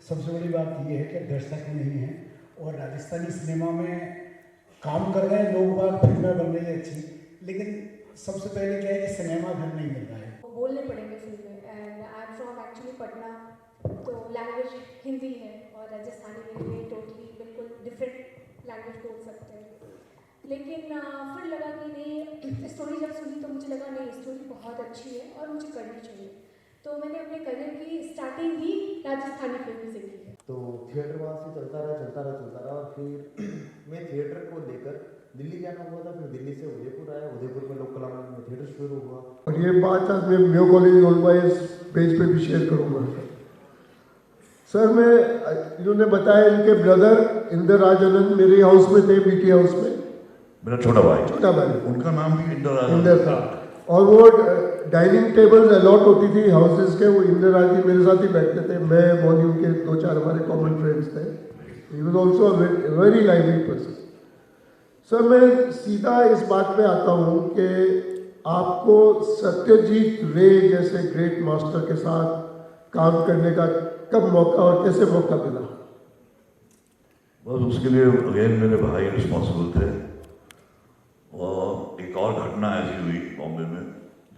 सबसे बड़ी बात ये है कि दर्शक नहीं हैं और राजस्थानी सिनेमा में काम कर रहे हैं लोग, बात फिल्में बन रही है अच्छी, लेकिन सबसे पहले क्या है कि सिनेमा घर नहीं मिल रहा है। बोलने पड़ेंगे फिल्में। And I am from actually Patna, तो लैंग्वेज हिंदी है और राजस्थानी मेरे लिए टोटली बिल्कुल डिफरेंट लैंग्वेज बोल सकते हैं। लेकिन फिर लगा कि नहीं, स्टोरी जब सुनी तो मुझे लगा नहीं, स्टोरी बहुत अच्छी है और मुझे करनी चाहिए। तो मैंने अपने करियर की स्टार्टिंग ही राजस्थानी फिल्म से की है। तो थिएटर वहाँ से चलता रहा और फिर मैं थिएटर को लेकर दिल्ली जाना हुआ था। फिर दिल्ली से उदयपुर आया, उदयपुर में लोक कला में थिएटर शुरू हुआ। और ये बात आज मैं मेयो कॉलेज ओल्ड पेज पे भी शेयर करूँगा। सर मैं इन्होंने बताया इनके ब्रदर इंदर राज आनंद मेरे हाउस में थे, बीटी हाउस में। मेरा छोटा भाई, भाई, उनका नाम भी इंदर था। और वो डाइनिंग टेबल्स अलॉट होती थी हाउसेस के, वो इंदर राज जी मेरे साथ ही बैठते थे। मैं मौनी उनके 2-4 हमारे कॉमन फ्रेंड्स थे। He was also very lively person. Sir मैं सीधा इस बात पे आता हूँ कि आपको सत्यजीत रे जैसे ग्रेट मास्टर के साथ काम करने का कब मौका और कैसे मौका मिला? बस उसके लिए अगेन मेरे भाई रिस्पॉन्सिबल थे। और एक और घटना ऐसी हुई बॉम्बे में,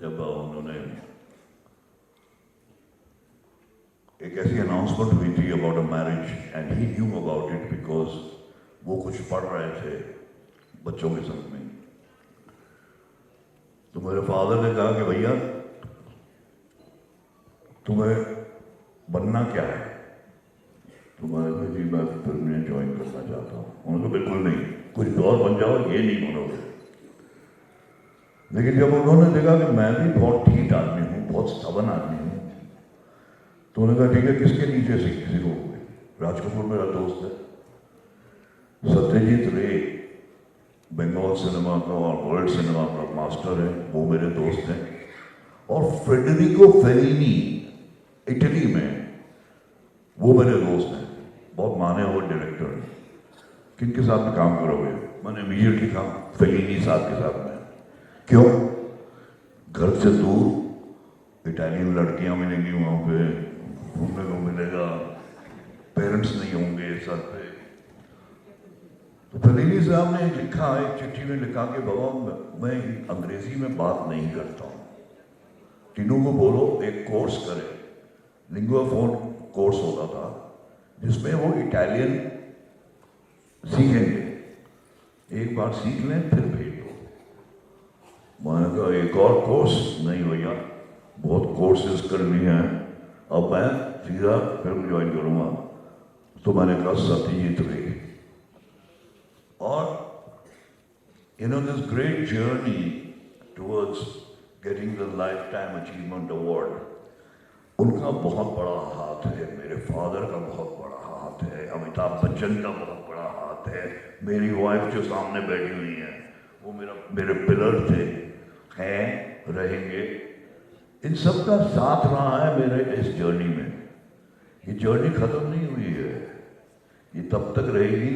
जब उन्होंने एक ऐसी अनाउंसमेंट हुई थी about a marriage and he knew about it because वो कुछ पढ़ रहे थे बच्चों के संग में। तो मेरे फादर ने कहा कि भैया तुम्हें बनना क्या है? तो मैंने कहा जी मैं फिल्म में ज्वाइन करना चाहता हूँ। उन्होंने कहा बिल्कुल नहीं, कुछ और बन जाओ, ये नहीं बनोगे। लेकिन जब उन्होंने देखा कि मैं भी बहुत ठीक आदमी हूँ, बहुत stubborn आदमी हूँ, तो उन्होंने कहा ठीक है, किसके नीचे सीखोगे? राज कपूर मेरा दोस्त है, सत्यजीत रे बंगाल सिनेमा का और वर्ल्ड सिनेमा का मास्टर है, वो मेरे दोस्त हैं। और फेडरिको फेलिनी इटली में वो मेरे दोस्त हैं, बहुत माने हुए डायरेक्टर हैं। किनके साथ में काम करोगे? मैंने इमीडिएटली कहा फेलिनी साहब के साथ में। क्यों? घर से दूर इटालियन लड़कियां मिलेंगी वहाँ पे, घूमने को मिलेगा, पेरेंट्स नहीं होंगे सर पे। तो फेलिनी साहब ने लिखा, एक चिट्ठी में लिखा कि बाबा मैं अंग्रेजी में बात नहीं करता हूँ, तीनों को बोलो एक कोर्स करे। लिंगुआ फ्रैंका कोर्स होता था जिसमें वो इटालियन सीखेंगे, एक बार सीख लें फिर भेज दो। मैंने कहा एक और कोर्स नहीं भैया, बहुत कोर्सेज करनी है, अब मैं सीधा फिल्म ज्वाइन करूँगा। तो मैंने कहा सत्यजीत रे। और this great journey towards getting the life time achievement award, उनका बहुत बड़ा हाथ है, मेरे फादर का बहुत बड़ा हाथ है, अमिताभ बच्चन का बहुत बड़ा हाथ है, मेरी वाइफ जो सामने बैठी हुई है वो मेरे पिलर थे, हैं, रहेंगे। इन सब का साथ रहा है मेरे इस जर्नी में। ये जर्नी खत्म नहीं हुई है, ये तब तक रहेगी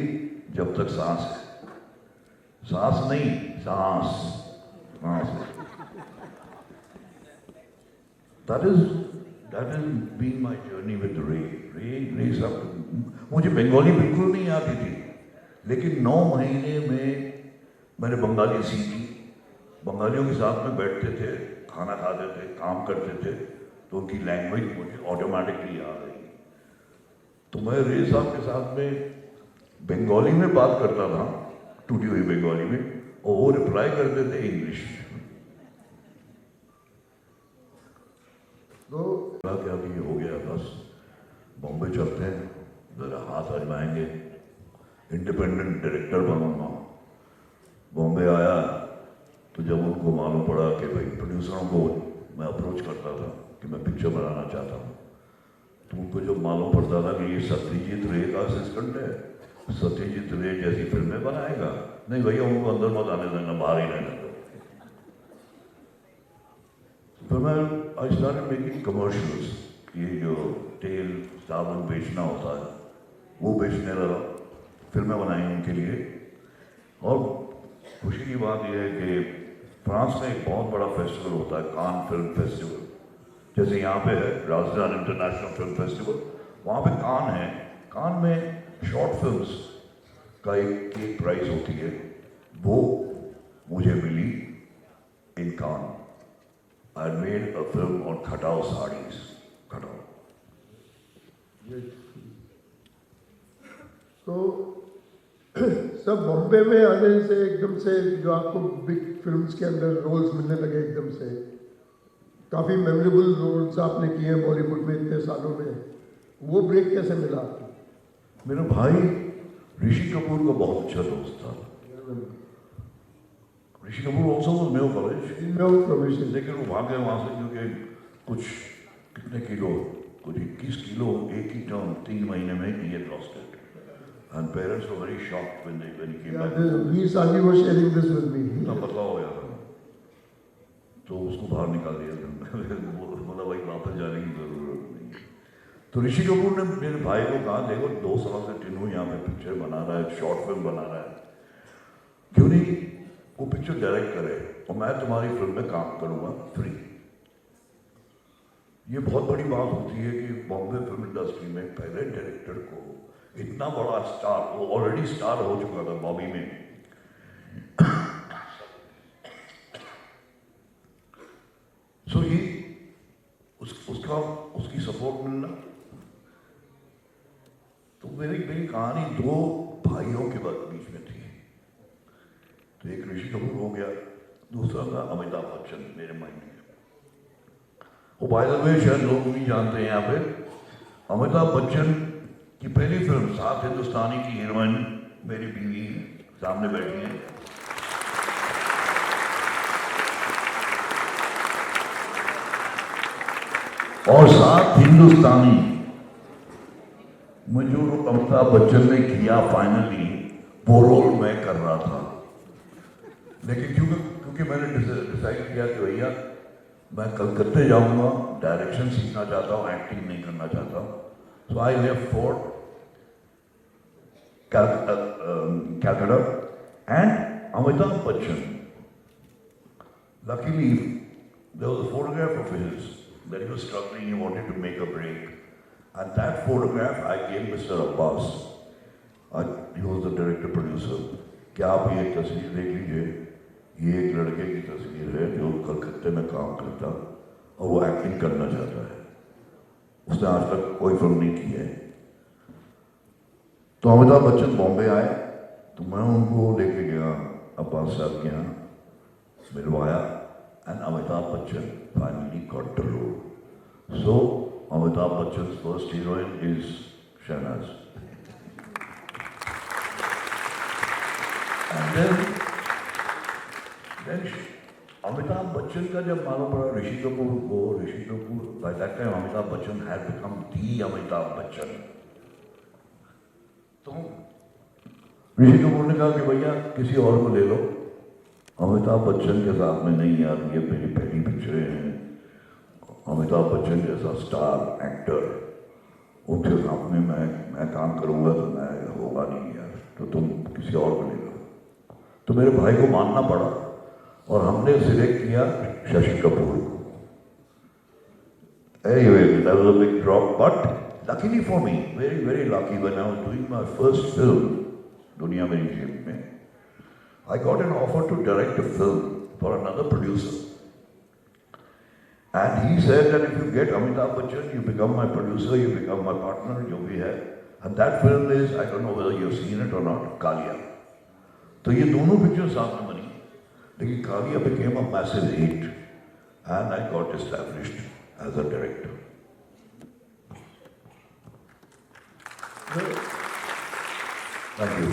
जब तक सांस है। सांस नहीं, सांस, सांस। That has been my journey with Ray सब। मुझे बंगाली बिल्कुल नहीं आती थी, लेकिन 9 महीने में मैंने बंगाली सीखी। बंगालियों के साथ में बैठते थे, खाना खाते थे, काम करते थे, तो उनकी लैंग्वेज मुझे ऑटोमेटिकली आ गई। तो मैं रे साहब के साथ में बंगाली में बात करता था, टूटी हुई बंगाली में, और वो रिप्लाई करते थे इंग्लिश। तो क्या अभी हो गया, बस बॉम्बे चलते हैं, जरा हाथ आजमाएंगे, इंडिपेंडेंट डायरेक्टर बनूंगा। बॉम्बे आया तो जब उनको मालूम पड़ा कि भाई प्रोड्यूसरों को मैं अप्रोच करता था कि मैं पिक्चर बनाना चाहता हूँ, तो उनको जब मालूम पड़ता था कि ये सत्यजीत रे का असिस्टेंट है, सत्यजीत रे जैसी फिल्में बनाएगा, नहीं भैया उनको अंदर मत आने देना, बाहर ही रहने दो। फिर मैं आई स्टार्टेड मेकिंग कमर्शियल्स, ये जो तेल साबुन बेचना होता है वो बेचने लगा, फिल्में बनाई उनके लिए। और खुशी की बात यह है कि फ्रांस में एक बहुत बड़ा फेस्टिवल होता है, कान फिल्म फेस्टिवल, जैसे यहाँ पे है राजस्थान इंटरनेशनल फिल्म फेस्टिवल, वहाँ पे कान है, कान में शॉर्ट फिल्म्स का एक प्राइज होती है, वो मुझे मिली इन कान। I made a film on Khatav saris, Khatav. तो सब बॉम्बे में आने से एकदम से जो आपको बिग फिल्म्स के अंदर रोल्स मिलने लगे एकदम से, काफ़ी मेमोरेबल रोल्स आपने किए हैं बॉलीवुड में इतने सालों में, वो ब्रेक कैसे मिला आपको? मेरा भाई ऋषि कपूर का बहुत अच्छा दोस्त था। Rishi Kapoor also was Mayo college, लेकिन वो भाग गए वहाँ से क्योंकि कुछ कितने किलो, कुछ 21 किलो एक ही टर्म 3 महीने में ही had lost it. And parents were very shocked when he came back. Sali was sharing this with me. इतना पतला हो गया था, तो उसको बाहर निकाल दिया। बोला भाई वापस जाने की जरूरत नहीं है। तो ऋषि कपूर ने मेरे भाई को कहा, देखो 2 साल से टिनू यहाँ पे पिक्चर बना रहा है, शॉर्ट फिल्म बना रहा है, क्यों नहीं वो पिक्चर डायरेक्ट करे और मैं तुम्हारी फिल्म में काम करूँगा फ्री। ये बहुत बड़ी बात होती है कि बॉम्बे फिल्म इंडस्ट्री में पहले डायरेक्टर को इतना बड़ा स्टार, वो ऑलरेडी स्टार हो चुका था बॉबी में, सो ये उसकी सपोर्ट मिलना। तो मेरी कहानी 2 भाइयों के बीच में थी। तो एक ऋषि कपूर हो गया, दूसरा था अमिताभ बच्चन मेरे माइंड में। वो बाय द वे शायद लोग नहीं जानते हैं यहाँ पे, अमिताभ बच्चन की पहली फिल्म 7 हिंदुस्तानी की हीरोइन मेरी बीवी सामने बैठी है। और 7 हिंदुस्तानी में जो अमिताभ बच्चन ने किया फाइनली, वो रोल मैं कर रहा था। लेकिन क्योंकि मैंने डिसाइड किया कि भैया मैं कलकत्ते जाऊंगा, डायरेक्शन सीखना चाहता हूँ, एक्टिंग नहीं करना चाहता हूँ, so I left for Calcutta and Amitabh Bachchan. Luckily, there was a photograph of his that he was struggling, he wanted to make a break. And that photograph I gave Mr. Abbas. He was the director producer. क्या आप ये तस्वीर देख लीजिए, ये एक लड़के की तस्वीर है जो कलकत्ते में काम करता और वो एक्टिंग करना चाहता है। उसने आज तक कोई फिल्म नहीं की है। तो अमिताभ बच्चन बॉम्बे आए तो मैं उनको लेके गया अब्बास साहब के यहाँ, मिलवाया, and Amitabh Bachchan finally got the role. So Amitabh Bachchan first heroine is Shahnaz. And then Amitabh Bachchan का जब मालूम पड़ा Rishi Kapoor by that time Amitabh Bachchan had become the Amitabh Bachchan. तो ऋषि कपूर ने कहा कि भैया किसी और को ले लो, अमिताभ बच्चन के साथ में नहीं यार, ये मेरी पहली पिक्चरें हैं, अमिताभ बच्चन जैसा स्टार एक्टर उनके सामने मैं काम करूंगा तो मैं होगा नहीं यार, तो तुम किसी और को ले लो। तो मेरे भाई को मानना पड़ा और हमने सिलेक्ट किया शशि कपूर को। Anyway, that was a big drop, but luckily for me, very, very lucky, when I was doing my first film, Duniya Meri Jeeb mein, I got an offer to direct a film for another producer. And he said that if you get Amitabh Bachchan, you become my producer, you become my partner, jo bhi hai. And that film is, I don't know whether you've seen it or not, Kalia. तो ये दोनों picture साथ में बनी, लेकिन Kalia became a massive hit, and I got established as a director. Thank you.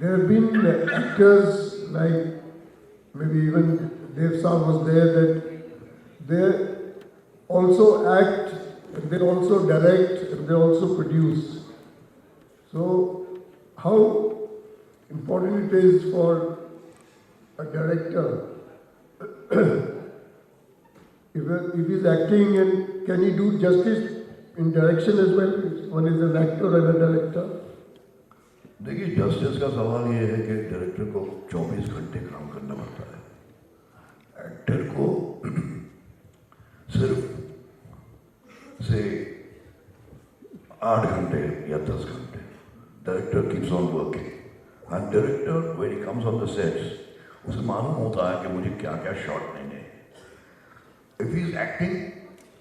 There have been actors like maybe even Dev Saab was there, that they also act, they also direct, and they also produce. So how important it is for a director if he's acting, and can he do justice in direction as well? One is an actor and a director. देखिए justice का सवाल ये है कि director को 24 घंटे काम करना पड़ता है, एक्टर को सिर्फ से 8 घंटे या 10 घंटे. Director keeps on working. And director, when he comes on the sets, उसे मालूम होता है कि मुझे क्या क्या शॉट लेने हैं. If he is acting,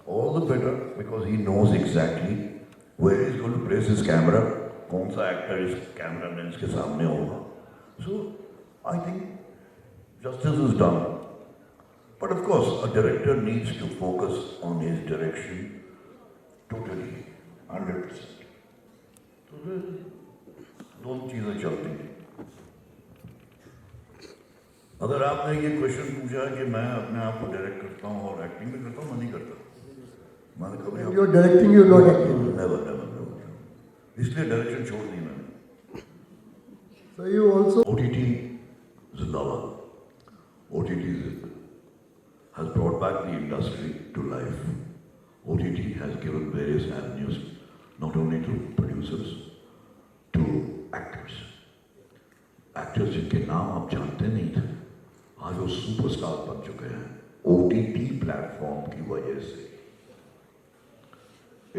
all the better, because he knows exactly where he is going to place his camera, कौन सा actor इस camera lens के सामने होगा. So, I think justice is done. But of course, a director needs to focus on his direction totally, 100%. तो दोनों चीज़ें चलती हैं. अगर आपने ये क्वेश्चन पूछा कि मैं अपने आप को डायरेक्ट करता हूँ और एक्टिंग भी करता हूँ, मैं नहीं करता. मैंने कभी You're directing, you're not acting. Never. इसलिए डायरेक्शन छोड़ दी मैंने. So you also OTT जिंदाबाद. OTT has brought back the industry to life. OTT has given various avenues, not only to producers, to actors. Actors जिनके नाम आप जानते नहीं थे, आज वो सुपरस्टार बन चुके हैं OTT प्लेटफॉर्म की वजह से.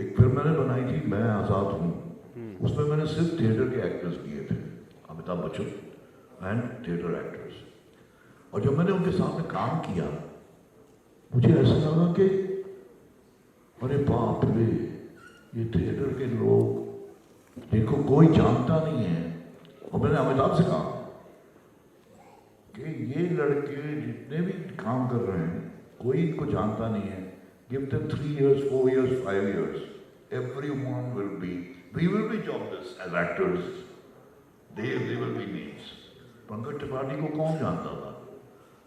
एक फिल्म मैंने बनाई थी, मैं आजाद हूँ. उसमें मैंने सिर्फ थिएटर के एक्टर्स लिए थे, Amitabh Bachchan and theatre actors. और जब मैंने उनके सामने काम किया, मुझे ऐसा लगा कि अरे बाप रे, ये थिएटर के लोग जिनको कोई जानता नहीं है. और मैंने अमिताभ से कहा कि ये लड़के जितने भी काम कर रहे हैं, कोई इनको जानता नहीं है. Give them 3 years, 4 years, 5 years. Everyone will be, we will be jobless as actors. They will be names. Pankaj Tripathi को कौन जानता था?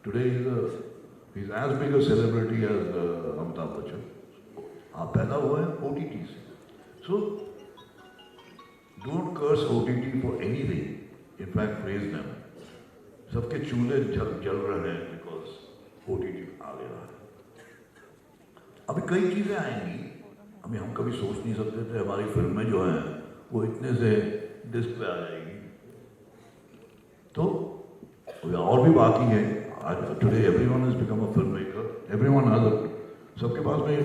Today he's as big a celebrity as Amitabh Bachchan. आप पैदा हुए हैं OTT से. So don't curse OTT for anything. In fact, praise them. सबके चूल्हे जल रहे हैं because OTT आ गया है. अभी कई चीज़ें आएंगी, अभी हम कभी सोच नहीं सकते थे. हमारी फिल्में जो हैं वो इतने से डिस्क पे आ जाएगी. तो और भी बाकी है. आज today everyone has become a film maker. Everyone has, सबके पास में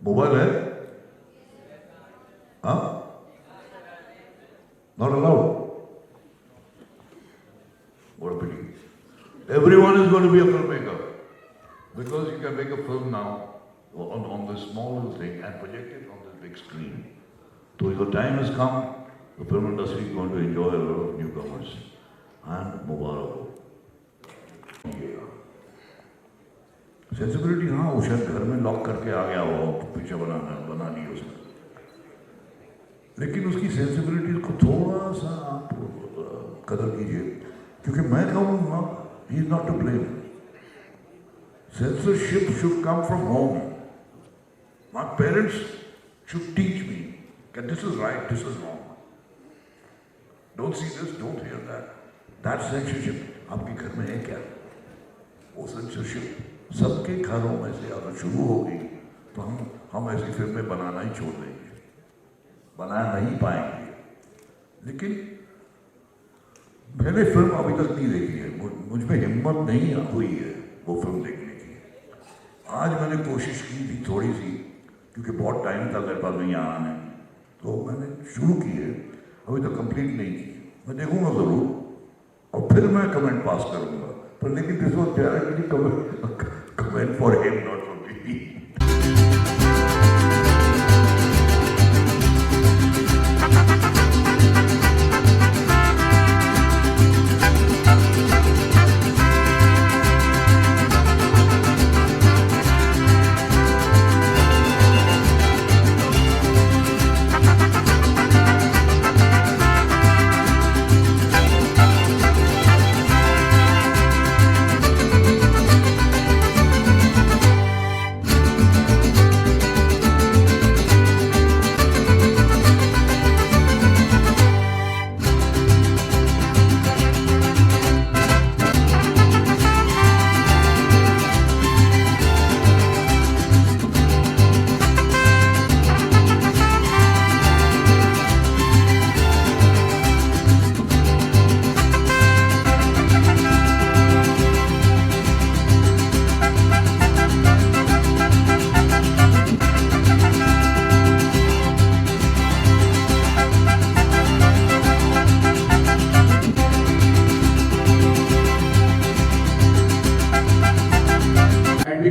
मोबाइल है. हाँ, not allowed. What a pity. Everyone is going to be a filmmaker. Because you can make a film now on this small little thing and project it on this big screen. So your time has come, the film industry is going to enjoy a lot of newcomers. And Mubarak. Sensibility, हाँ, वो शायद घर में lock करके आ गया हो, picture बना ली उसने. लेकिन उसकी सेंसिबिलिटी को थोड़ा सा आप कदर कीजिए. क्योंकि मैं कहूँगा, he is not to blame. Censorship should come from home. My parents should teach me that this is right, this is wrong. Don't see this, don't hear that. That censorship आपके घर में है क्या? वो censorship सबके घरों में से अगर शुरू होगी तो हम ऐसी फिल्में बनाना ही छोड़ देंगे, बना नहीं पाएंगे. लेकिन मैंने फिल्म अभी तक नहीं देखी है. मुझ में हिम्मत नहीं हुई है वो फिल्म देखने की. आज मैंने कोशिश की थी थोड़ी सी, क्योंकि बहुत टाइम था मेरे पास नहीं आना है, तो मैंने शुरू की है. अभी तक कंप्लीट नहीं की. मैं देखूंगा ज़रूर और फिर मैं कमेंट पास करूंगा. पर लेकिन this was directly comment for him, not for me.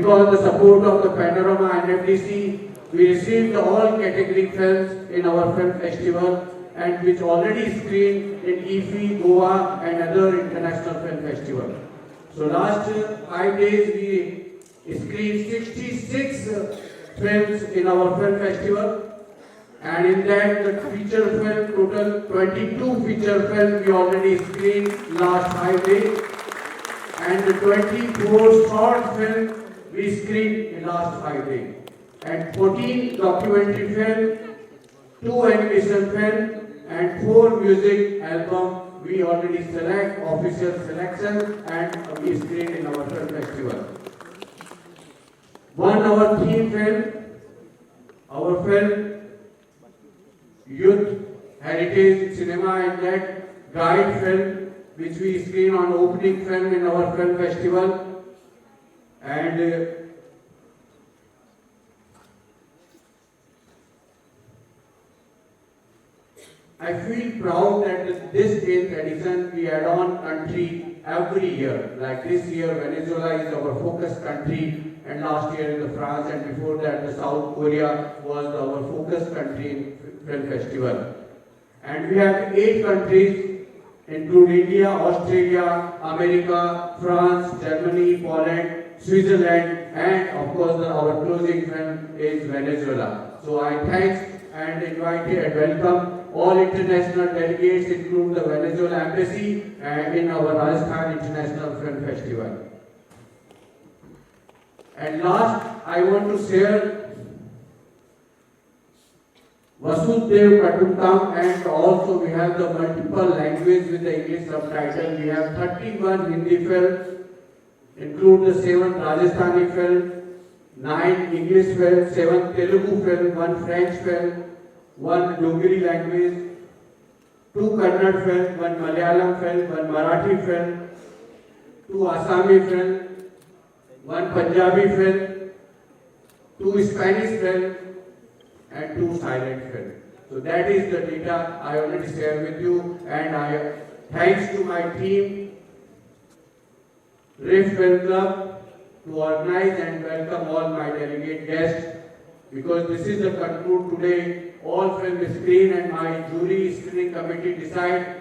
because the support of the Panorama and FDC, we received all category films in our film festival and which already screened in IFFI, Goa and other international film festivals. So last 5 days we screened 66 films in our film festival, and in that the feature film, total 22 feature films we already screened last 5 days, and the 24 short films we screened in last 5 days, and 14 documentary films, 2 animation films and 4 music albums we already select official selection and we screened in our film festival. One our theme film, our film Youth Heritage Cinema, and that guide film which we screen on opening film in our film festival, and I feel proud that this 8th edition we add on country every year. Like this year Venezuela is our focus country, and last year in the France, and before that the South Korea was our focus country in film festival. And we have 8 countries include India, Australia, America, France, Germany, Poland, Switzerland, and of course our closing film is Venezuela. So I thank and invite and welcome all international delegates, include the Venezuela Embassy in our Rajasthan International Film Festival. And last, I want to share Vasudhaiv Kutumbakam, and also we have the multiple language with the English subtitle. We have 31 Hindi films, include the 7 Rajasthani film, 9 English film, 7 Telugu film, 1 French film, 1 Dongri language, 2 Kannada film, 1 Malayalam film, 1 Marathi film, 2 Assami film, 1 Punjabi film, 2 Spanish film, and 2 silent film. So that is the data I already shared with you, and I thanks to my team, RIF Film Club, to organize and welcome all my delegate guests, because this is the conclude today. All film screen and my jury screening committee decide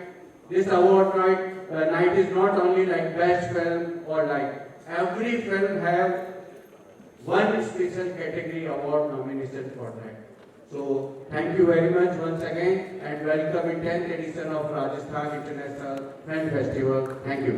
this award night is not only like best film or like every film have one special category award nomination for that. So thank you very much once again and welcome in 10th edition of Rajasthan International Film Festival. Thank you.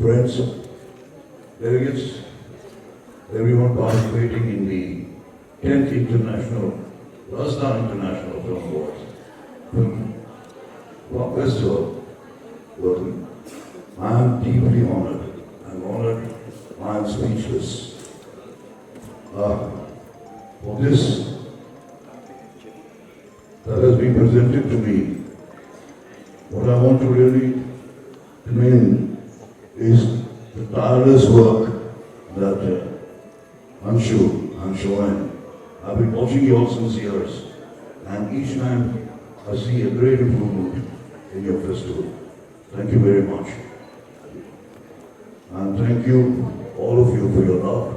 Friends, delegates, everyone participating in the 10th International Rajasthan International Film Festival, welcome. I am deeply honored. I'm honored. I am speechless. For this that has been presented to me, what I want to really commend is the tireless work that Anshu and Shoaib, I've been watching you all since years, and each time I see a great improvement in your festival. Thank you very much. And thank you, all of you, for your love.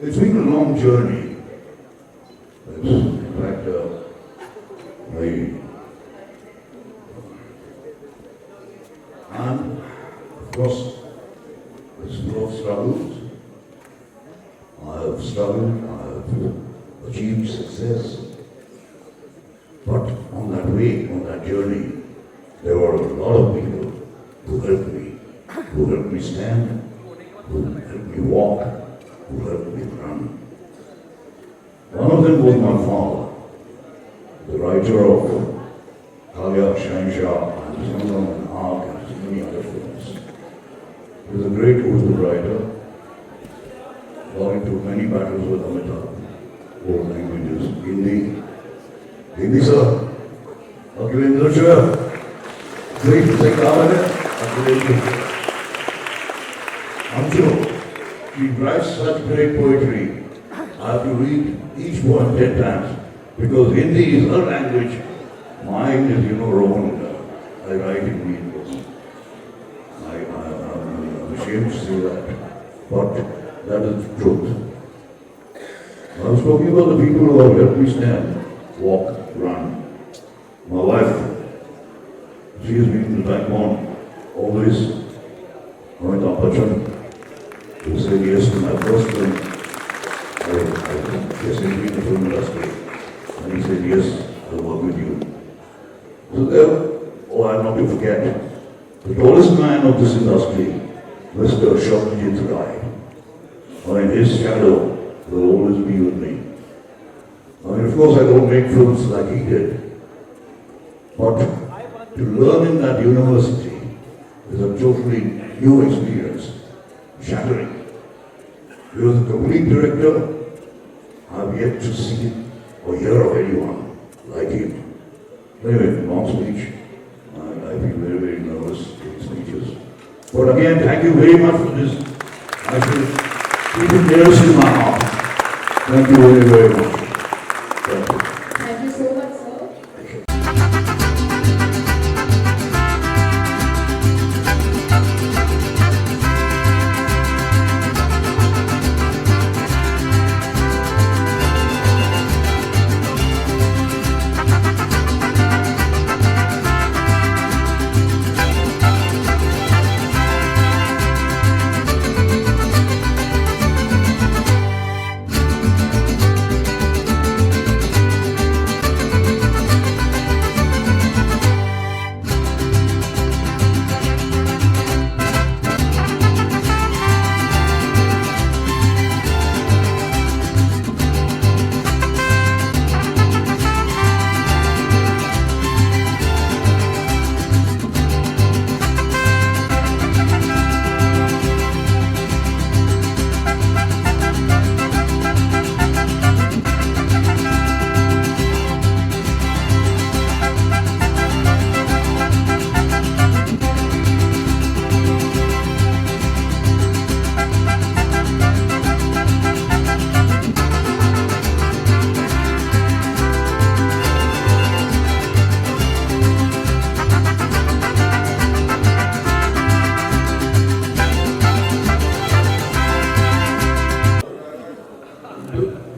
It's been a long journey. In fact, and of course, it's full of struggles. I have struggled, I have achieved success. But on that way, on that journey, there were a lot of people who helped me stand, who helped me walk, who helped me run. them was my father, the writer of Khalya Shahnshah and Sangam and Aag and so many other films. He was a great Urdu writer, going through many battles with Amitabh, all languages, Hindi sir, Akilendra sir, great to say Akilendra. Anju, he writes such great poetry. I have to read each poem 10 times because Hindi is her language. Mine is, Roman. I write in Hindi. I'm ashamed to say that, but that is the truth. I was talking about the people who have helped me stand, walk, run. My wife, she has been the backbone, always. Amitabh Bachchan, who said yes to my first film. I guess in the film industry. And he said, yes, I'll work with you. So there, I'm not to forget, the tallest man of this industry, Mr. Satyajit Ray. His shadow will always be with me. Of course, I don't make films like he did. But to learn in that university is a totally new experience, shattering. He was a complete director. I've yet to see or hear of anyone like him. Anyway, long speech. I feel very, very nervous giving speeches. But again, thank you very much for this. I feel keep it nearest in my heart. Thank you very, very much. Thank you. Thank you so much, sir.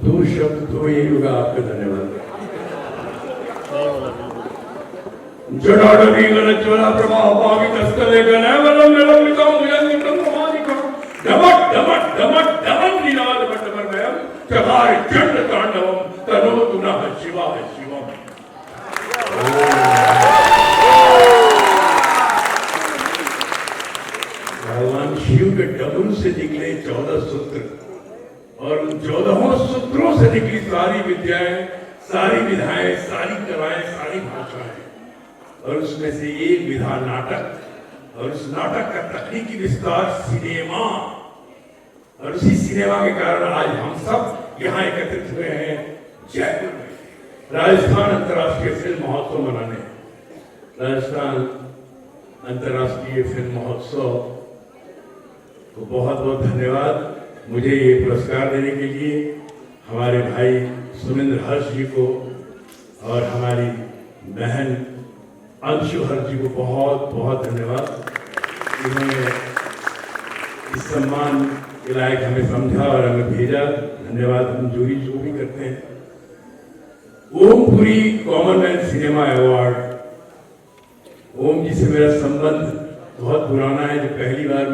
दो शब्द तो यही होगा आपका धन्यवाद। जड़ाडवी गलचोला प्रवाह भावी तस्कले गनवलम मेलम निकाम मुझे निकम समाधि का डमट डमट डमट डमट निनाद बटमर गया चकार चंड तांडवम तनो तुना शिवा शिवम। भगवान शिव के डमरू से निकले 14 सूत्र और उन 14 सूत्रों से निकली सारी विद्याएं, सारी विधाएं, सारी कलाएं, सारी भाषाएं और उसमें से एक विधा नाटक और उस नाटक का तकनीकी विस्तार सिनेमा और उसी सिनेमा के कारण आज हम सब यहाँ एकत्रित हुए हैं जयपुर में राजस्थान अंतर्राष्ट्रीय फिल्म महोत्सव मनाने। राजस्थान अंतर्राष्ट्रीय फिल्म महोत्सव को बहुत बहुत धन्यवाद मुझे ये पुरस्कार देने के लिए। हमारे भाई सुमिंद्र हर्ष जी को और हमारी बहन अंशु हर्ष जी को बहुत बहुत धन्यवाद। इन्होंने इस सम्मान के लायक हमें समझा और हमें भेजा। धन्यवाद। हम जूरी जो भी करते हैं। ओमपुरी कॉमनवेल्थ सिनेमा अवार्ड, ओम जी से मेरा संबंध बहुत पुराना है। जब पहली बार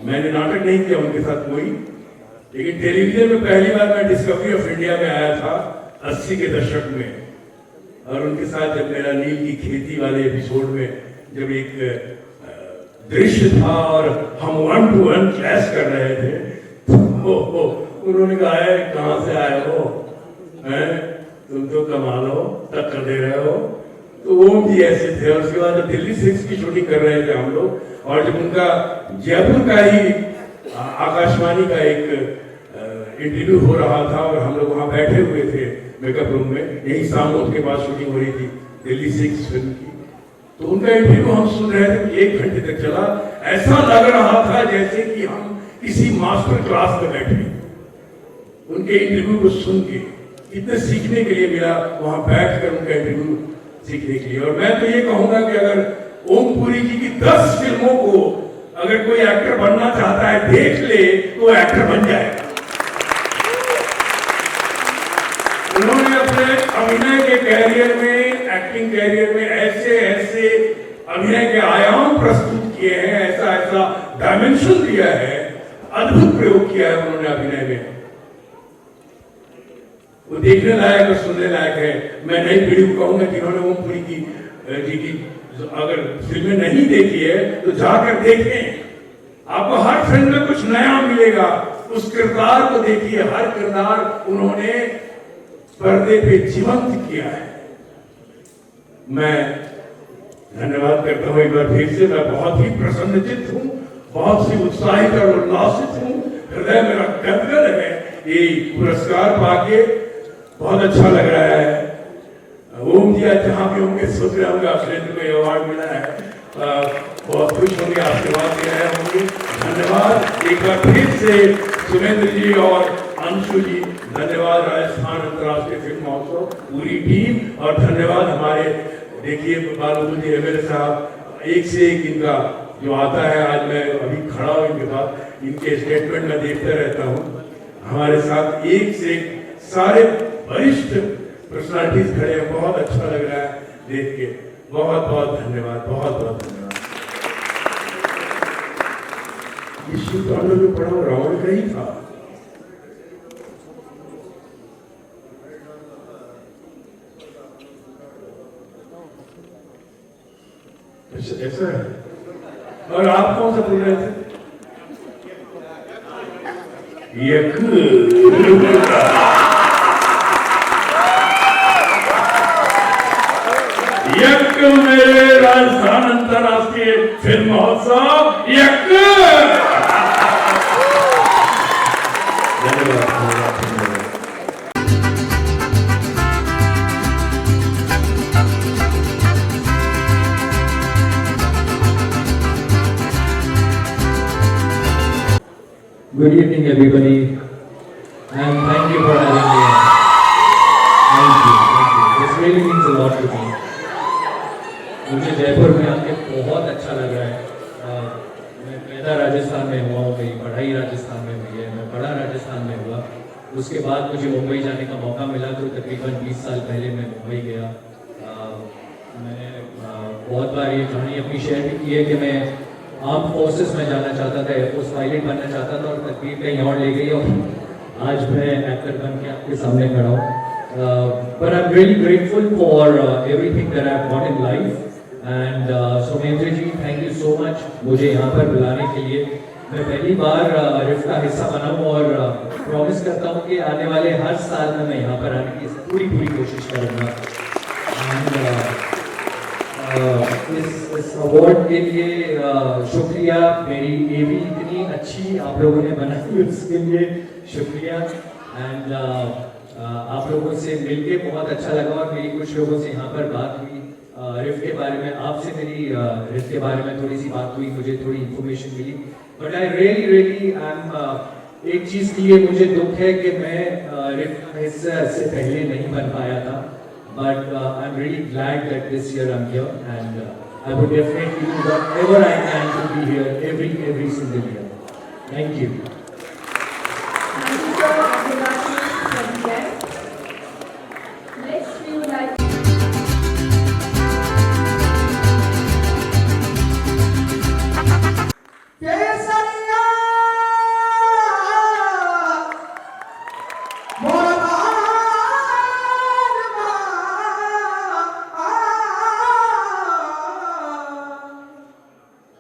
मैंने नाटक नहीं किया उनके साथ कोई, लेकिन टेलीविजन में पहली बार मैं डिस्कवरी ऑफ इंडिया में आया था 80 के दशक में और उनके साथ जब मेरा नील की खेती वाले एपिसोड में जब एक दृश्य था और हम 1 to 1 क्लैश कर रहे थे तो उन्होंने कहा है कहाँ से आए हो, हैं, तुम तो कमाल हो, टक्कर दे रहे हो। तो वो भी ऐसे थे। और उसके बाद दिल्ली 6 की शूटिंग कर रहे थे हम लोग, और जब उनका जयपुर का ही आकाशवाणी का एक इंटरव्यू हो रहा था और हम लोग वहाँ बैठे हुए थे मेकअप रूम में, यही सामोद के पास शूटिंग हो रही थी दिल्ली 6 फिल्म की, तो उनका इंटरव्यू हम सुन रहे थे, 1 घंटे तक चला। ऐसा लग रहा था जैसे कि हम किसी मास्टर क्लास में बैठे, उनके इंटरव्यू को सुन के इतने सीखने के लिए मिला वहां बैठकर उनका इंटरव्यू सीखने के लिए। और मैं तो ये कहूंगा कि अगर ओम पुरी जी की 10 फिल्मों को अगर कोई एक्टर बनना चाहता है देख ले तो एक्टर बन जाए। उन्होंने अपने अभिनय के कैरियर में, एक्टिंग कैरियर में ऐसे ऐसे अभिनय के आयाम प्रस्तुत किए हैं, ऐसा ऐसा डायमेंशन दिया है, अद्भुत प्रयोग किया है उन्होंने अभिनय में। वो देखने लायक और सुनने लायक है। मैं नई पीढ़ी को कहूंगा जिन्होंने ओम पुरी जी की अगर फिल्में नहीं देखी है तो जाकर देखें, आपको हर फिल्म में कुछ नया मिलेगा। उस किरदार को देखिए, हर किरदार उन्होंने पर्दे पे जीवंत किया है। मैं धन्यवाद करता हूं एक बार फिर से। मैं बहुत ही प्रसन्नचित हूं, बहुत ही उत्साहित और उल्लासित हूं, हृदय मेरा गदगद है ये पुरस्कार पाके, बहुत अच्छा लग रहा है। ओम जी आज जहाँ भी होंगे सोच रहे होंगे सुरेंद्र को अवार्ड मिला है, बहुत खुश होंगे, आशीर्वाद दे रहे होंगे। धन्यवाद एक बार फिर से सुरेंद्र जी और अंशु जी, धन्यवाद राजस्थान अंतर्राष्ट्रीय फिल्म महोत्सव पूरी टीम, और धन्यवाद हमारे देखिए बालू जी एमएलए साहब, एक से एक इनका जो आता है। आज मैं अभी खड़ा हूँ इनके पास, इनके स्टेटमेंट में देखता रहता हूँ, हमारे साथ एक से एक सारे वरिष्ठ पर्सनालिटीज खड़े हैं। बहुत अच्छा लग रहा है देख के। बहुत बहुत धन्यवाद, बहुत बहुत धन्यवाद। ये शिव तांडव जो पढ़ा वो रावण का ही था। ऐसा है। और आप कौन सा बोल रहे थे? यक मेरे राजस्थान अंतर्राष्ट्रीय फिल्म महोत्सव यक। धन्यवाद। Good evening, everybody, and thank you for having me. Thank you. This really means a lot to me. मुझे जयपुर में आके बहुत अच्छा लग रहा है। मैं पैदा राजस्थान में हुआ हूँ, मेरी पढ़ाई राजस्थान में हुई है, मैं पढ़ा राजस्थान में हुआ। उसके बाद मुझे मुंबई जाने का मौका मिला, तो तकरीबन 20 साल पहले मैं मुंबई गया। मैंने बहुत बार ये कहानी अपनी शेयर भी की है कि मैं आर्म फोर्सेस में जाना चाहता था, एयरफोर्स पायलट बनना चाहता था, और तकदीर कहीं और ले गई और आज मैं एक्टर बन के आपके सामने खड़ा हूँ। But I'm really grateful for everything that I've got in life. And Somendra ji, thank you so much मुझे यहाँ पर बुलाने के लिए। मैं पहली बार रिफ का हिस्सा बना हूँ और प्रॉमिस करता हूँ कि आने वाले हर साल में मैं यहाँ पर आने की पूरी कोशिश करूँगा। इस अवार्ड के लिए शुक्रिया। मेरी एवी इतनी अच्छी आप लोगों ने बनाई, उसके लिए शुक्रिया। एंड आप लोगों से मिलके बहुत अच्छा लगा, और मेरी कुछ लोगों से यहाँ पर बात हुई रिफ के बारे में। आपसे मेरी रिफ के बारे में थोड़ी सी बात हुई, मुझे थोड़ी इन्फॉर्मेशन मिली। बट आई रियली एक चीज़ के लिए मुझे दुख है कि मैं रिफ हिस्सा से पहले नहीं बन पाया था। But I'm really glad that this year I'm here, and I would definitely do whatever I can to be here every single year. Thank you. Thank you so much. Next, we would like.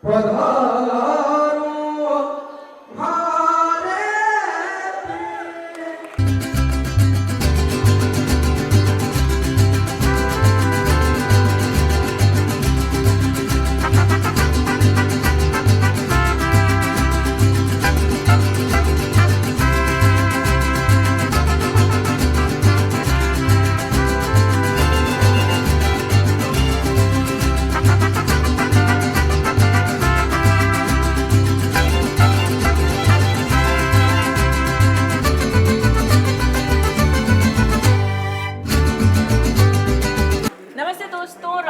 पधारो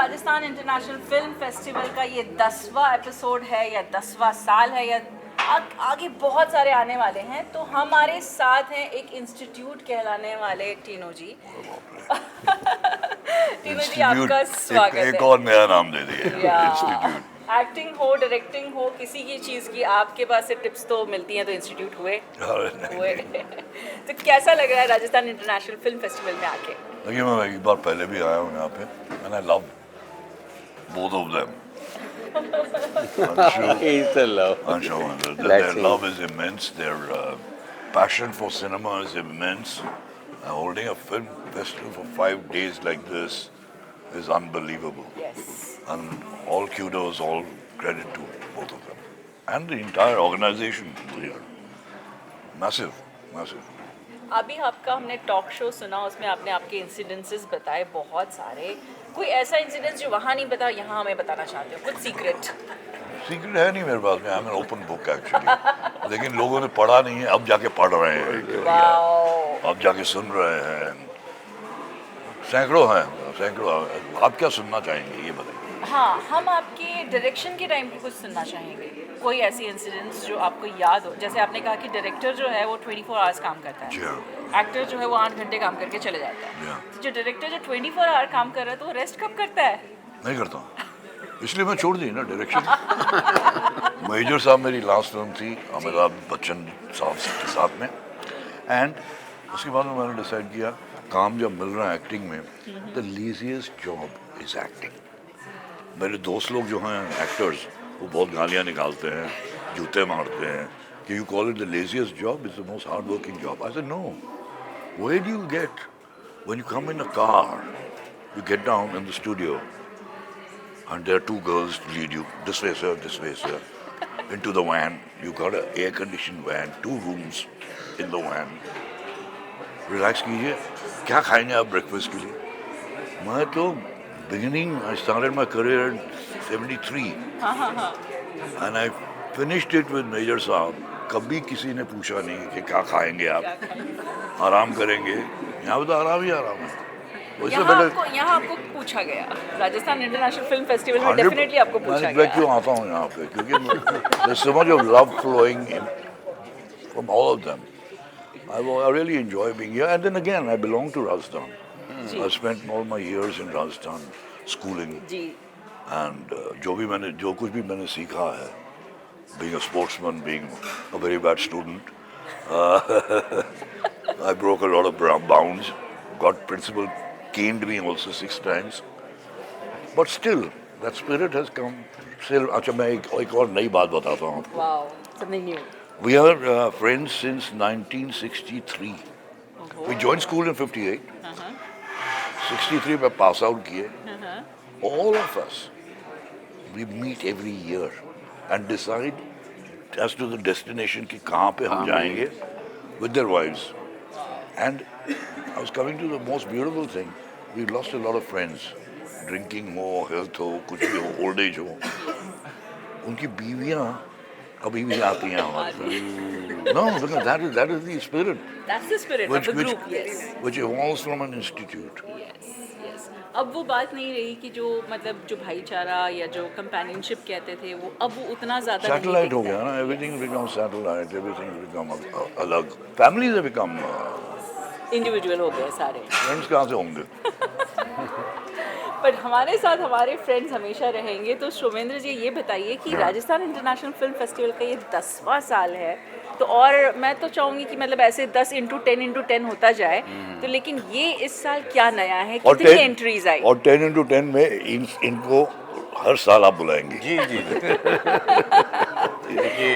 Rajasthan international film festival का ये 10वां episode है या 10वां साल है या आगे बहुत सारे आने वाले हैं। तो हमारे साथ हैं एक इंस्टीट्यूट कहलाने वाले टीनू जी। टीनू जी आपका स्वागत है। एक और नया नाम दे दिया इंस्टीट्यूट। एक्टिंग हो, डायरेक्टिंग हो, किसी की चीज़ की आपके पास से टिप्स तो मिलती हैं, तो इंस्टीट्यूट हुए। तो कैसा लग रहा है राजस्थान इंटरनेशनल फिल्म फेस्टिवल में आके? देखिए मैं एक बार पहले भी आया हूँ यहाँ पे and I love both of them. He's the love. Their love is immense. Their passion for cinema is immense. Holding a film festival for 5 days like this is unbelievable. Yes. And all kudos, all credit to both of them. And the entire organization here. Massive, massive. अभी आपका हमने talk show सुना, उसमें आपने आपके incidences बताए बहुत सारे। कोई ऐसा इंसिडेंस जो वहाँ नहीं बताया, यहाँ हमें बताना चाहते हो? कुछ सीक्रेट? सीक्रेट है नहीं मेरे पास में, I am an open book actually. लेकिन लोगों ने पढ़ा नहीं है, अब जाके पढ़ रहे हैं, अब जाके सुन रहे हैं। सैकड़ों हैं, सैकड़ों। आप क्या सुनना चाहेंगे ये बताइए? हाँ, हम आपके डायरेक्शन के टाइम पे कुछ सुनना चाहेंगे। कोई ऐसी इंसिडेंट्स जो आपको याद हो? जैसे आपने कहा कि डायरेक्टर जो है वो 24 आवर्स काम करता है, एक्टर जो है वो 8 घंटे काम करके चले जाता है। जो डायरेक्टर जो 24 आवर काम कर रहा है तो वो रेस्ट कब करता है? नहीं करता, इसलिए मैं छोड़ दी ना डायरेक्शन। मेजर साहब मेरी लास्ट फिल्म थी अमिताभ बच्चन साहब के साथ में, एंड उसके बाद में मैंने डिसाइड किया काम जब मिल रहा है एक्टिंग में, द लीजिएस्ट जॉब इज एक्टिंग। मेरे दोस्त लोग जो हैं एक्टर्स, वो बहुत गालियाँ निकालते हैं, जूते मारते हैं कि you call it the laziest job, it's the most hard working job. I said no, where do you get when you come in a car, you get down in the studio and there are 2 girls to lead you this way sir, into the van. You got an air conditioned van, 2 rooms in the van. Relax कीजिए, क्या खाएंगे आप breakfast के लिए? मैं तो beginning, I started my career in 73 and I finished it with Major साहब। कभी किसी ने पूछा नहीं कि क्या खाएंगे आप, आराम करेंगे। यहाँ पे तो आराम ही आराम है। यहाँ आपको पूछा गया, राजस्थान इंटरनेशनल फिल्म फेस्टिवल में डेफिनेटली आपको पूछा गया। मैं क्यों आता हूँ यहाँ पे? क्योंकि there's so much of love flowing in from all of them. I really enjoy being here, and then again I belong to Rajasthan. I spent all my years in Rajasthan schooling, and जो कुछ भी मैंने सीखा है, being a sportsman, being a very bad student, I broke a lot of bounds, got principal caned me also 6 times, but still that spirit has come. Still, अच्छा मैं एक और नई बात बताता हूँ आपको। Wow, something new. We are friends since 1963. We joined school in 58. 63 में pass out किए। All of us, we meet every year and decide as to the destination कि कहाँ पे हम जाएंगे with their wives. And I was coming to the most beautiful thing. We lost a lot of friends. Drinking हो, health हो, कुछ भी हो, old age हो, उनकी बीवियाँ अभी भी आती हैं हमारे। No, because that is the spirit. That's the spirit of the group, yes. Which evolves from an institute. Yes, yes. अब वो बात नहीं रही कि जो मतलब जो भाईचारा या जो कंपेनियनशिप कहते थे वो अब वो उतना ज़्यादा Satellite हो गया ना, everything becomes satellite, everything becomes अलग, families have become इंडिविजुअल हो गए सारे। फ्रेंड्स कहाँ से होंगे? पर हमारे साथ हमारे फ्रेंड्स हमेशा रहेंगे। तो शोमेंद्र जी ये बताइए कि राजस्थान इंटरनेशनल फिल्म फेस्टिवल का ये 10वां साल है, तो और मैं तो चाहूँगी कि मतलब ऐसे 10 × 10 होता जाए। तो लेकिन ये इस साल क्या नया है, कितनी एंट्रीज आई? और 10 × 10 में इनको हर साल आप बुलाएंगे। जी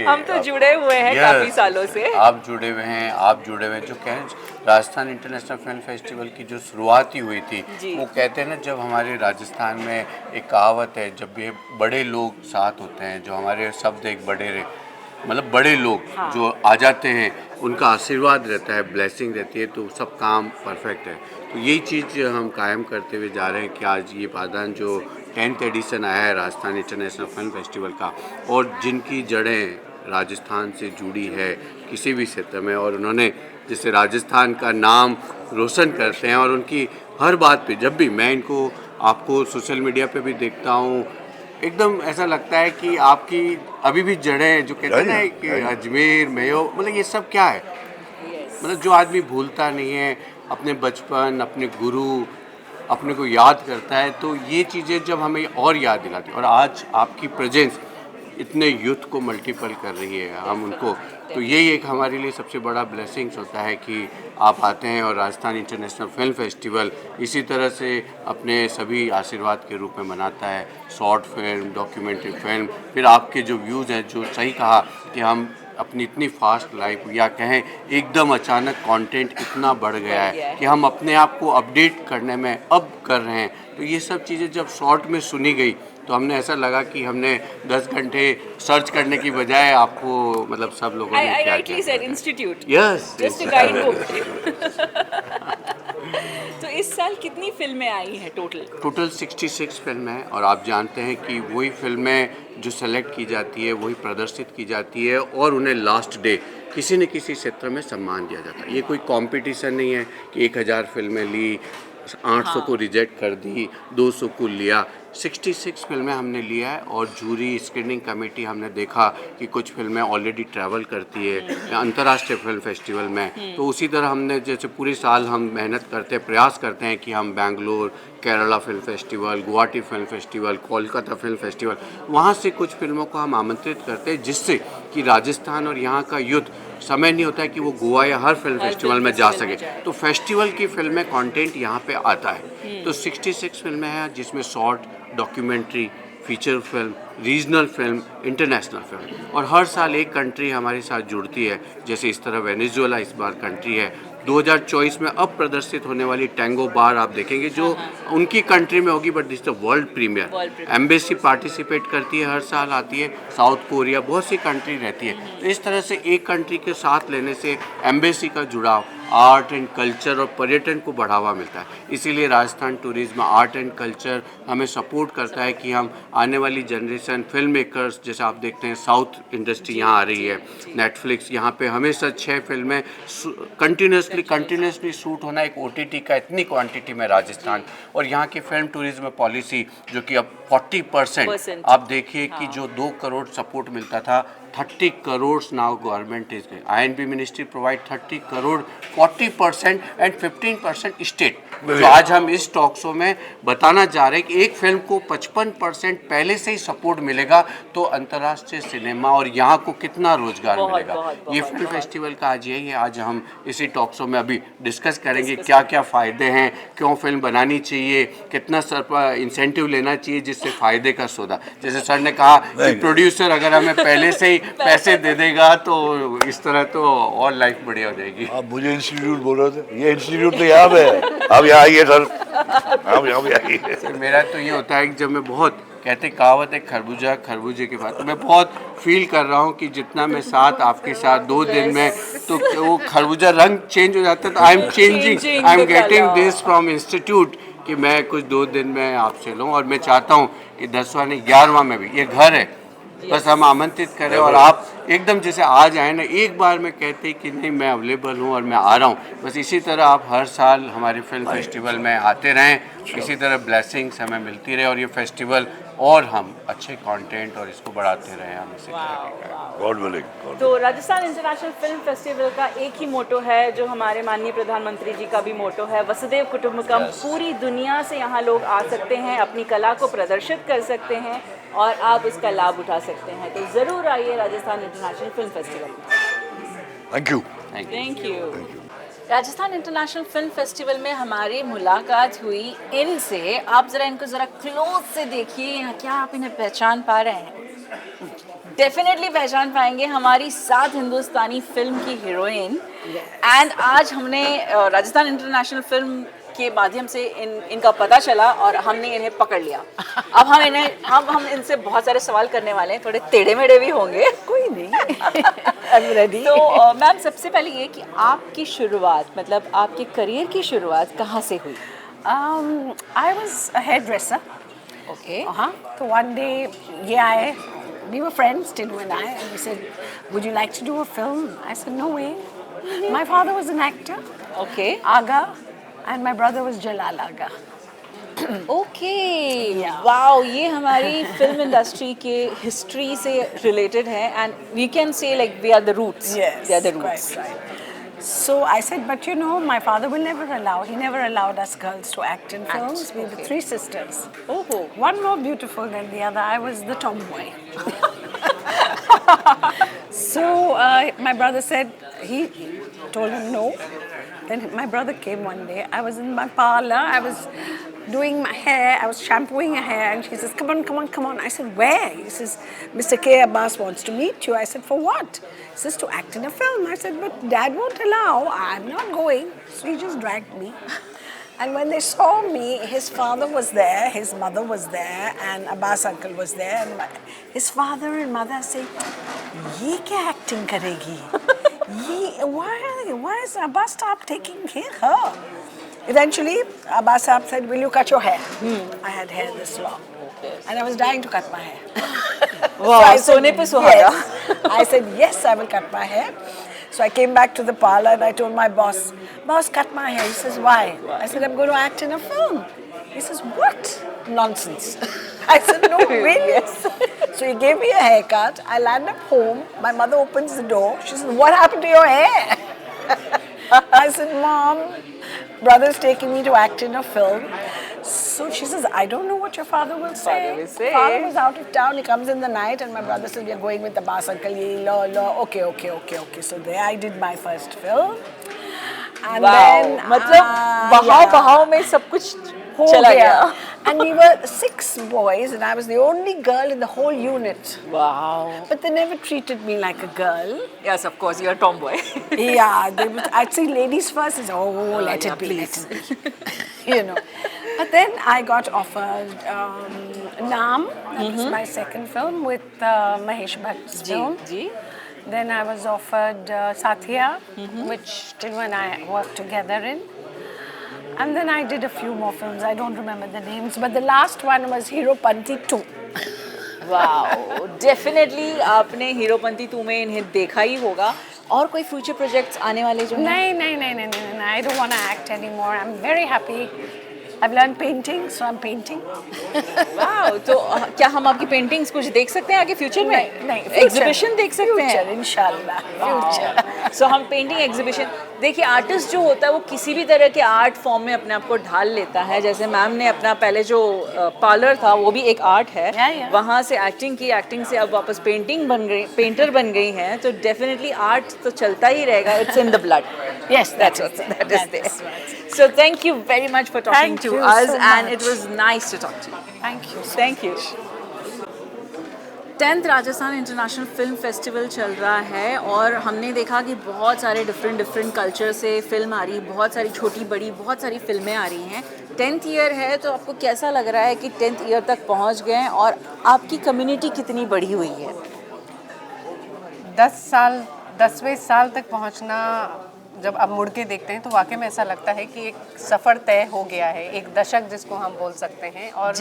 हम तो जुड़े हुए हैं काफी सालों से। आप जुड़े हुए हैं, जो कहें राजस्थान इंटरनेशनल फिल्म फेस्टिवल की जो शुरुआत ही हुई थी, वो कहते हैं ना, जब हमारे राजस्थान में एक कहावत है, जब ये बड़े लोग साथ होते हैं, जो हमारे शब्द एक मतलब बड़े लोग जो आ जाते हैं, उनका आशीर्वाद रहता है, ब्लेसिंग रहती है, तो सब काम परफेक्ट है। तो यही चीज़ हम कायम करते हुए जा रहे हैं कि आज ये पादान जो 10th एडिशन आया है राजस्थान इंटरनेशनल फिल्म फेस्टिवल का, और जिनकी जड़ें राजस्थान से जुड़ी है किसी भी क्षेत्र में, और उन्होंने जैसे राजस्थान का नाम रोशन करते हैं, और उनकी हर बात पे जब भी मैं इनको आपको सोशल मीडिया पे भी देखता हूँ, एकदम ऐसा लगता है कि आपकी अभी भी जड़ें, जो कहते हैं ना कि अजमेर मेयो, मतलब ये सब क्या है, मतलब जो आदमी भूलता नहीं है अपने बचपन, अपने गुरु, अपने को याद करता है, तो ये चीज़ें जब हमें और याद दिलाती है। और आज आपकी प्रेजेंस इतने यूथ को मल्टीपल कर रही है, हम उनको, तो यही एक हमारे लिए सबसे बड़ा ब्लेसिंग्स होता है कि आप आते हैं और राजस्थान इंटरनेशनल फिल्म फेस्टिवल इसी तरह से अपने सभी आशीर्वाद के रूप में मनाता है। शॉर्ट फिल्म, डॉक्यूमेंट्री फिल्म, फिर आपके जो व्यूज़ हैं, जो सही कहा कि हम अपनी इतनी फास्ट लाइफ, या कहें एकदम अचानक कंटेंट इतना बढ़ गया है कि हम अपने आप को अपडेट करने में अब कर रहे हैं, तो ये सब चीज़ें जब शॉर्ट में सुनी गई तो हमने ऐसा लगा कि हमने 10 घंटे सर्च करने की बजाय आपको, मतलब सब लोगों ने क्या किया, institute, yes, just a guide book. तो इस साल कितनी फिल्में आई हैं टोटल 66 फिल्में हैं, और आप जानते हैं कि वही फिल्में जो सेलेक्ट की जाती है वही प्रदर्शित की जाती है और उन्हें लास्ट डे किसी न किसी क्षेत्र में सम्मान दिया जाता है। ये कोई कंपटीशन नहीं है कि 1000 फिल्में ली, 800 को रिजेक्ट कर दी, 200 को लिया। 66 फिल्में हमने लिया है, और जूरी स्क्रीनिंग कमेटी हमने देखा कि कुछ फिल्में ऑलरेडी ट्रैवल करती है अंतर्राष्ट्रीय फिल्म फेस्टिवल में, तो उसी तरह हमने, जैसे पूरे साल हम मेहनत करते हैं, प्रयास करते हैं कि हम Bangalore, Kerala film festival, Guwahati film festival, Kolkata film festival, वहाँ से कुछ फिल्मों को हम आमंत्रित करते हैं, जिससे कि राजस्थान और यहाँ का यूथ, समय नहीं होता है कि वो गोवा या हर फिल्म फेस्टिवल में जा सके, तो फेस्टिवल की फिल्में कंटेंट यहाँ पे आता है। तो 66 फिल्में हैं, जिसमें short, documentary, feature film, regional film, international film, और हर साल एक कंट्री हमारे साथ जुड़ती है। जैसे इस तरह वेनेजुएला इस बार कंट्री है। 2024 में अब प्रदर्शित होने वाली टैंगो बार आप देखेंगे, जो उनकी कंट्री में होगी, but this the world premiere. Embassy participate करती है, हर साल आती है। साउथ कोरिया, बहुत सी कंट्री रहती है। तो इस तरह से एक कंट्री के साथ लेने से एम्बेसी का जुड़ाव, आर्ट एंड कल्चर और पर्यटन को बढ़ावा मिलता है। इसीलिए Rajasthan tourism art and culture हमें सपोर्ट करता है कि हम आने वाली जनरेशन फिल्म मेकर्स, जैसे आप देखते हैं साउथ इंडस्ट्री यहाँ आ रही है, नेटफ्लिक्स, यहाँ पे हमेशा 6 फिल्में कंटिन्यूसली शूट होना, एक OTT का इतनी क्वांटिटी में राजस्थान, और यहाँ की फिल्म टूरिज्म पॉलिसी जो कि अब 40%, आप देखिए कि जो 2 करोड़ सपोर्ट मिलता था, 30 crore now government is, INB ministry provide 30 crore, 40% and 15% state. तो आज हम इस टॉक शो में बताना चाह रहे हैं कि एक फिल्म को 55% पहले से ही सपोर्ट मिलेगा, तो अंतर्राष्ट्रीय सिनेमा और यहाँ को कितना रोजगार मिलेगा। ये फिल्म फेस्टिवल का आज यही है। आज हम इसी टॉक शो में अभी डिस्कस करेंगे क्या क्या फ़ायदे हैं, क्यों फिल्म बनानी चाहिए, कितना इंसेंटिव लेना चाहिए जिससे फ़ायदे का सौदा। जैसे सर ने कहा कि प्रोड्यूसर अगर हमें पहले से ही पैसे दे देगा तो इस तरह तो और लाइफ बढ़िया हो जाएगी। आप मुझे इंस्टीट्यूट बोल रहे थे, ये इंस्टीट्यूट तो यहाँ पे है, अब यहाँ आइए सर, आप यहाँ पे आइए। सर मेरा तो ये होता है कि जब मैं बहुत, कहते कहावत है खरबूजा खरबूजे के बाद, तो मैं बहुत फील कर रहा हूँ कि जितना मैं साथ आपके साथ 2 दिन में, तो वो खरबूजा रंग चेंज हो जाता है। तो I am changing, I am getting this from institute कि मैं कुछ 2 दिन में आपसे लूँ, और मैं चाहता हूँ कि 10वां नहीं 11वां में भी, ये घर है, बस हम आमंत्रित करें और आप एकदम जैसे आज आए ना, एक बार में कहते कि नहीं मैं अवेलेबल हूँ और मैं आ रहा हूँ। बस इसी तरह आप हर साल हमारे फिल्म फेस्टिवल में आते रहें, इसी तरह ब्लेसिंग्स हमें मिलती रहे, और ये फेस्टिवल और हम अच्छे कंटेंट और इसको बढ़ाते रहें, हम इसे गॉड विलिंग। तो राजस्थान इंटरनेशनल फिल्म फेस्टिवल का एक ही मोटो है, जो हमारे माननीय प्रधानमंत्री जी का भी मोटो है, वसुधैव कुटुंबकम। पूरी दुनिया से यहाँ लोग आ सकते हैं, अपनी कला को प्रदर्शित कर सकते हैं और आप इसका लाभ उठा सकते हैं। तो ज़रूर आइए राजस्थान इंटरनेशनल फिल्म फेस्टिवल में। Thank you. Thank you. Rajasthan international film festival में हमारी मुलाकात हुई इनसे। आप ज़रा इनको ज़रा क्लोज से देखिए, क्या आप इन्हें पहचान पा रहे हैं? डेफिनेटली पहचान पाएंगे, हमारी 7 हिंदुस्तानी फिल्म की हीरोइन। एंड आज हमने राजस्थान इंटरनेशनल फिल्म के माध्यम से इनका पता चला और हमने इन्हें पकड़ लिया। अब हम इनसे बहुत सारे सवाल करने वाले हैं, थोड़े टेढ़े मेढ़े भी होंगे, कोई नहीं। तो मैम सबसे पहले ये कि आपकी शुरुआत, मतलब आपके करियर की शुरुआत कहाँ से हुई? I was a hairdresser. Okay. So one day, we were friends, Tiddu and I, and we said, would you like to do a film? I said, no way. My father was an actor. Okay. Aga. And my brother was Jalal Aga. Okay wow, ये हमारी film industry के history से related है and we can say like we are the roots. Yes, They are the roots. quite right. So I said, but you know, my father will never allow. He never allowed us girls to act in films. We were okay. 3 sisters. Oh. One more beautiful than the other. I was the tomboy. So my brother said, he told him no. Then my brother came one day. I was in my parlor. I was doing my hair. I was shampooing her hair. And she says, come on, come on, come on. I said, where? He says, Mr. K. Abbas wants to meet you. I said, for what? He says, to act in a film. I said, but Dad won't allow. I'm not going. So he just dragged me. And when they saw me, his father was there, his mother was there, and Abbas uncle was there. And his father and mother say, "Ye kya acting karegi? Why is Abbas stop taking her?" Eventually, Abbas said, "Will you cut your hair?" I had hair this long, and I was dying to cut my hair. Wow, सोने पे सुहागा. Yes. I said, "Yes, I will cut my hair." So I came back to the parlor and I told my boss, "Boss, cut my hair." He says, "Why?" I said, "I'm going to act in a film." He says, "What? Nonsense." I said, "No, really?" So he gave me a haircut. I land up home. My mother opens the door. She says, "What happened to your hair?" I said, "Mom, brother's taking me to act in a film." So she says, "I don't know what your father will say." Father was out of town. He comes in the night and my brother says, "We are going with the Abbas uncle." Okay. So there I did my first film. And then मतलब बहाव में सब कुछ चला गया. And we were 6 boys and I was the only girl in the whole unit. Wow. But they never treated me like a girl. Yes, of course, you're a tomboy. Yeah, I'd say ladies first is, "Oh, let it be, let it be." You know. But then I got offered Naam, that was my second film with Mahesh Bhatt's film. Then I was offered Satya, which Tinu and I worked together in. And then I did a few more films. I don't remember the names, but the last one was Heropanti 2. Wow, definitely आपने हीरोपंती 2 में इन्हें देखा ही होगा. और कोई future projects आने वाले जो हैं? नहीं. I don't want to act anymore. I'm very happy. I've learned painting, so I'm painting. Wow, तो क्या हम आपकी पेंटिंग्स कुछ देख सकते हैं आगे फ्यूचर में? नहीं, एग्जीबिशन देख सकते हैं? फ्यूचर, इंशाल्लाह, फ्यूचर. सो हम पेंटिंग एग्जीबिशन देखिए. आर्टिस्ट जो होता है वो किसी भी तरह के आर्ट फॉर्म में अपने आप को ढाल लेता है. जैसे मैम ने अपना पहले जो पार्लर था वो भी एक आर्ट है. वहाँ से एक्टिंग की, एक्टिंग से अब वापस पेंटिंग बन गई, पेंटर बन गई हैं. तो डेफिनेटली आर्ट तो चलता ही रहेगा. It's in the blood. Yes, that is there. So thank you very much for talking to us, and it was nice to talk to you. Thank you. 10th Rajasthan international film festival चल रहा है और हमने देखा कि बहुत सारे different culture से फिल्म आ रही, बहुत सारी छोटी बड़ी बहुत सारी फिल्में आ रही हैं. 10th ईयर है, तो आपको कैसा लग रहा है कि 10th ईयर तक पहुंच गए हैं और आपकी कम्युनिटी कितनी बड़ी हुई है? 10वें साल तक पहुंचना जब अब मुड़ के देखते हैं तो वाकई में ऐसा लगता है कि एक सफ़र तय हो गया है, एक दशक जिसको हम बोल सकते हैं. और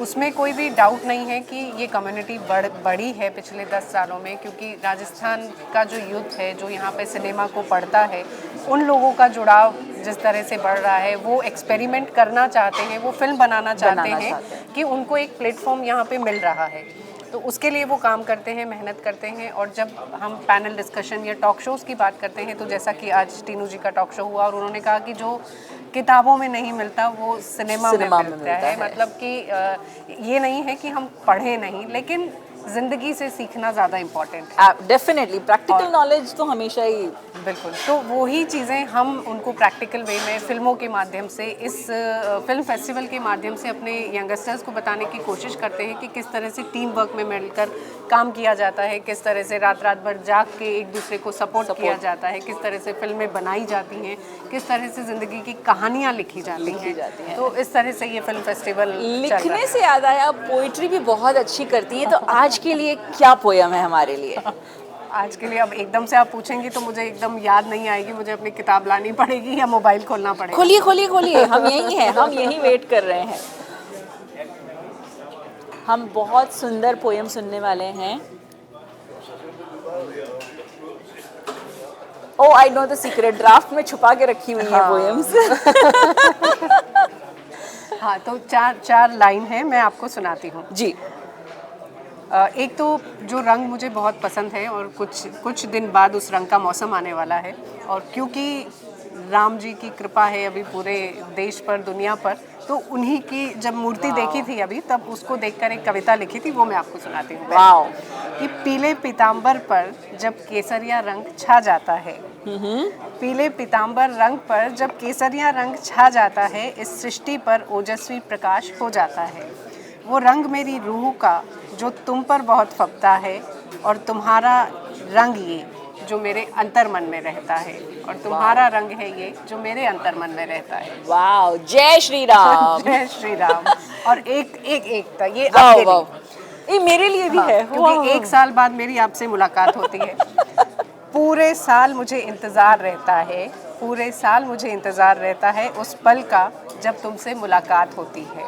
उसमें कोई भी डाउट नहीं है कि ये कम्युनिटी बड़ी है पिछले 10 सालों में, क्योंकि राजस्थान का जो यूथ है जो यहाँ पे सिनेमा को पढ़ता है, उन लोगों का जुड़ाव जिस तरह से बढ़ रहा है, वो एक्सपेरिमेंट करना चाहते हैं, वो फिल्म बनाना चाहते हैं कि उनको एक प्लेटफॉर्म यहाँ पे मिल रहा है. तो उसके लिए वो काम करते हैं, मेहनत करते हैं. और जब हम पैनल डिस्कशन या टॉक शोज़ की बात करते हैं, तो जैसा कि आज टीनू जी का टॉक शो हुआ और उन्होंने कहा कि जो किताबों में नहीं मिलता वो सिनेमा में मिलता है. मतलब कि ये नहीं है कि हम पढ़ें नहीं, लेकिन ज़िंदगी से सीखना ज़्यादा इम्पॉर्टेंट है. डेफिनेटली प्रैक्टिकल नॉलेज तो हमेशा ही. बिल्कुल. तो वही चीज़ें हम उनको प्रैक्टिकल वे में फिल्मों के माध्यम से, इस फिल्म फेस्टिवल के माध्यम से अपने यंगस्टर्स को बताने की कोशिश करते हैं कि किस तरह से टीम वर्क में मिलकर काम किया जाता है, किस तरह से रात भर जाग के एक दूसरे को सपोर्ट किया जाता है, किस तरह से फिल्में बनाई जाती हैं, किस तरह से ज़िंदगी की कहानियाँ लिखी जाती हैं. तो इस तरह से ये फिल्म फेस्टिवल. लिखने से याद आया, पोइट्री भी बहुत अच्छी करती है, तो आज के लिए क्या पोयम है हमारे लिए? आज के लिए अब एकदम से आप पूछेंगी तो मुझे एकदम याद नहीं आएगी. मुझे अपनी किताब लानी पड़ेगी या मोबाइल खोलना पड़ेगा. खोलिए. हम यही हैं, हम यही वेट कर रहे हैं. हम बहुत सुंदर पोयम सुनने वाले हैं. Oh, I know the secret. Draft में छुपा के रखी हुई है पोयम्स. हाँ, तो चार लाइन है, मैं आपको सुनाती हूँ जी। एक तो जो रंग मुझे बहुत पसंद है और कुछ दिन बाद उस रंग का मौसम आने वाला है, और क्योंकि राम जी की कृपा है अभी पूरे देश पर, दुनिया पर, तो उन्हीं की जब मूर्ति देखी थी अभी, तब उसको देखकर एक कविता लिखी थी, वो मैं आपको सुनाती हूँ। वाओ। कि पीले पीताम्बर पर जब केसरिया रंग छा जाता है, पीले पीताम्बर रंग पर जब केसरिया रंग छा जाता है, इस सृष्टि पर ओजस्वी प्रकाश हो जाता है। वो रंग मेरी रूह का जो तुम पर बहुत फबता है, और तुम्हारा रंग ये जो मेरे अंतर मन में रहता है, और तुम्हारा रंग है ये जो मेरे अंतर मन में रहता है। वाओ, जय श्री राम। जय श्री राम। और एक था ये वाओ, आपके वाओ। लिए। ये मेरे लिए भी हाँ, है, क्योंकि 1 साल बाद मेरी आपसे मुलाकात होती है। पूरे साल मुझे इंतज़ार रहता है, पूरे साल मुझे इंतज़ार रहता है उस पल का जब तुमसे मुलाकात होती है।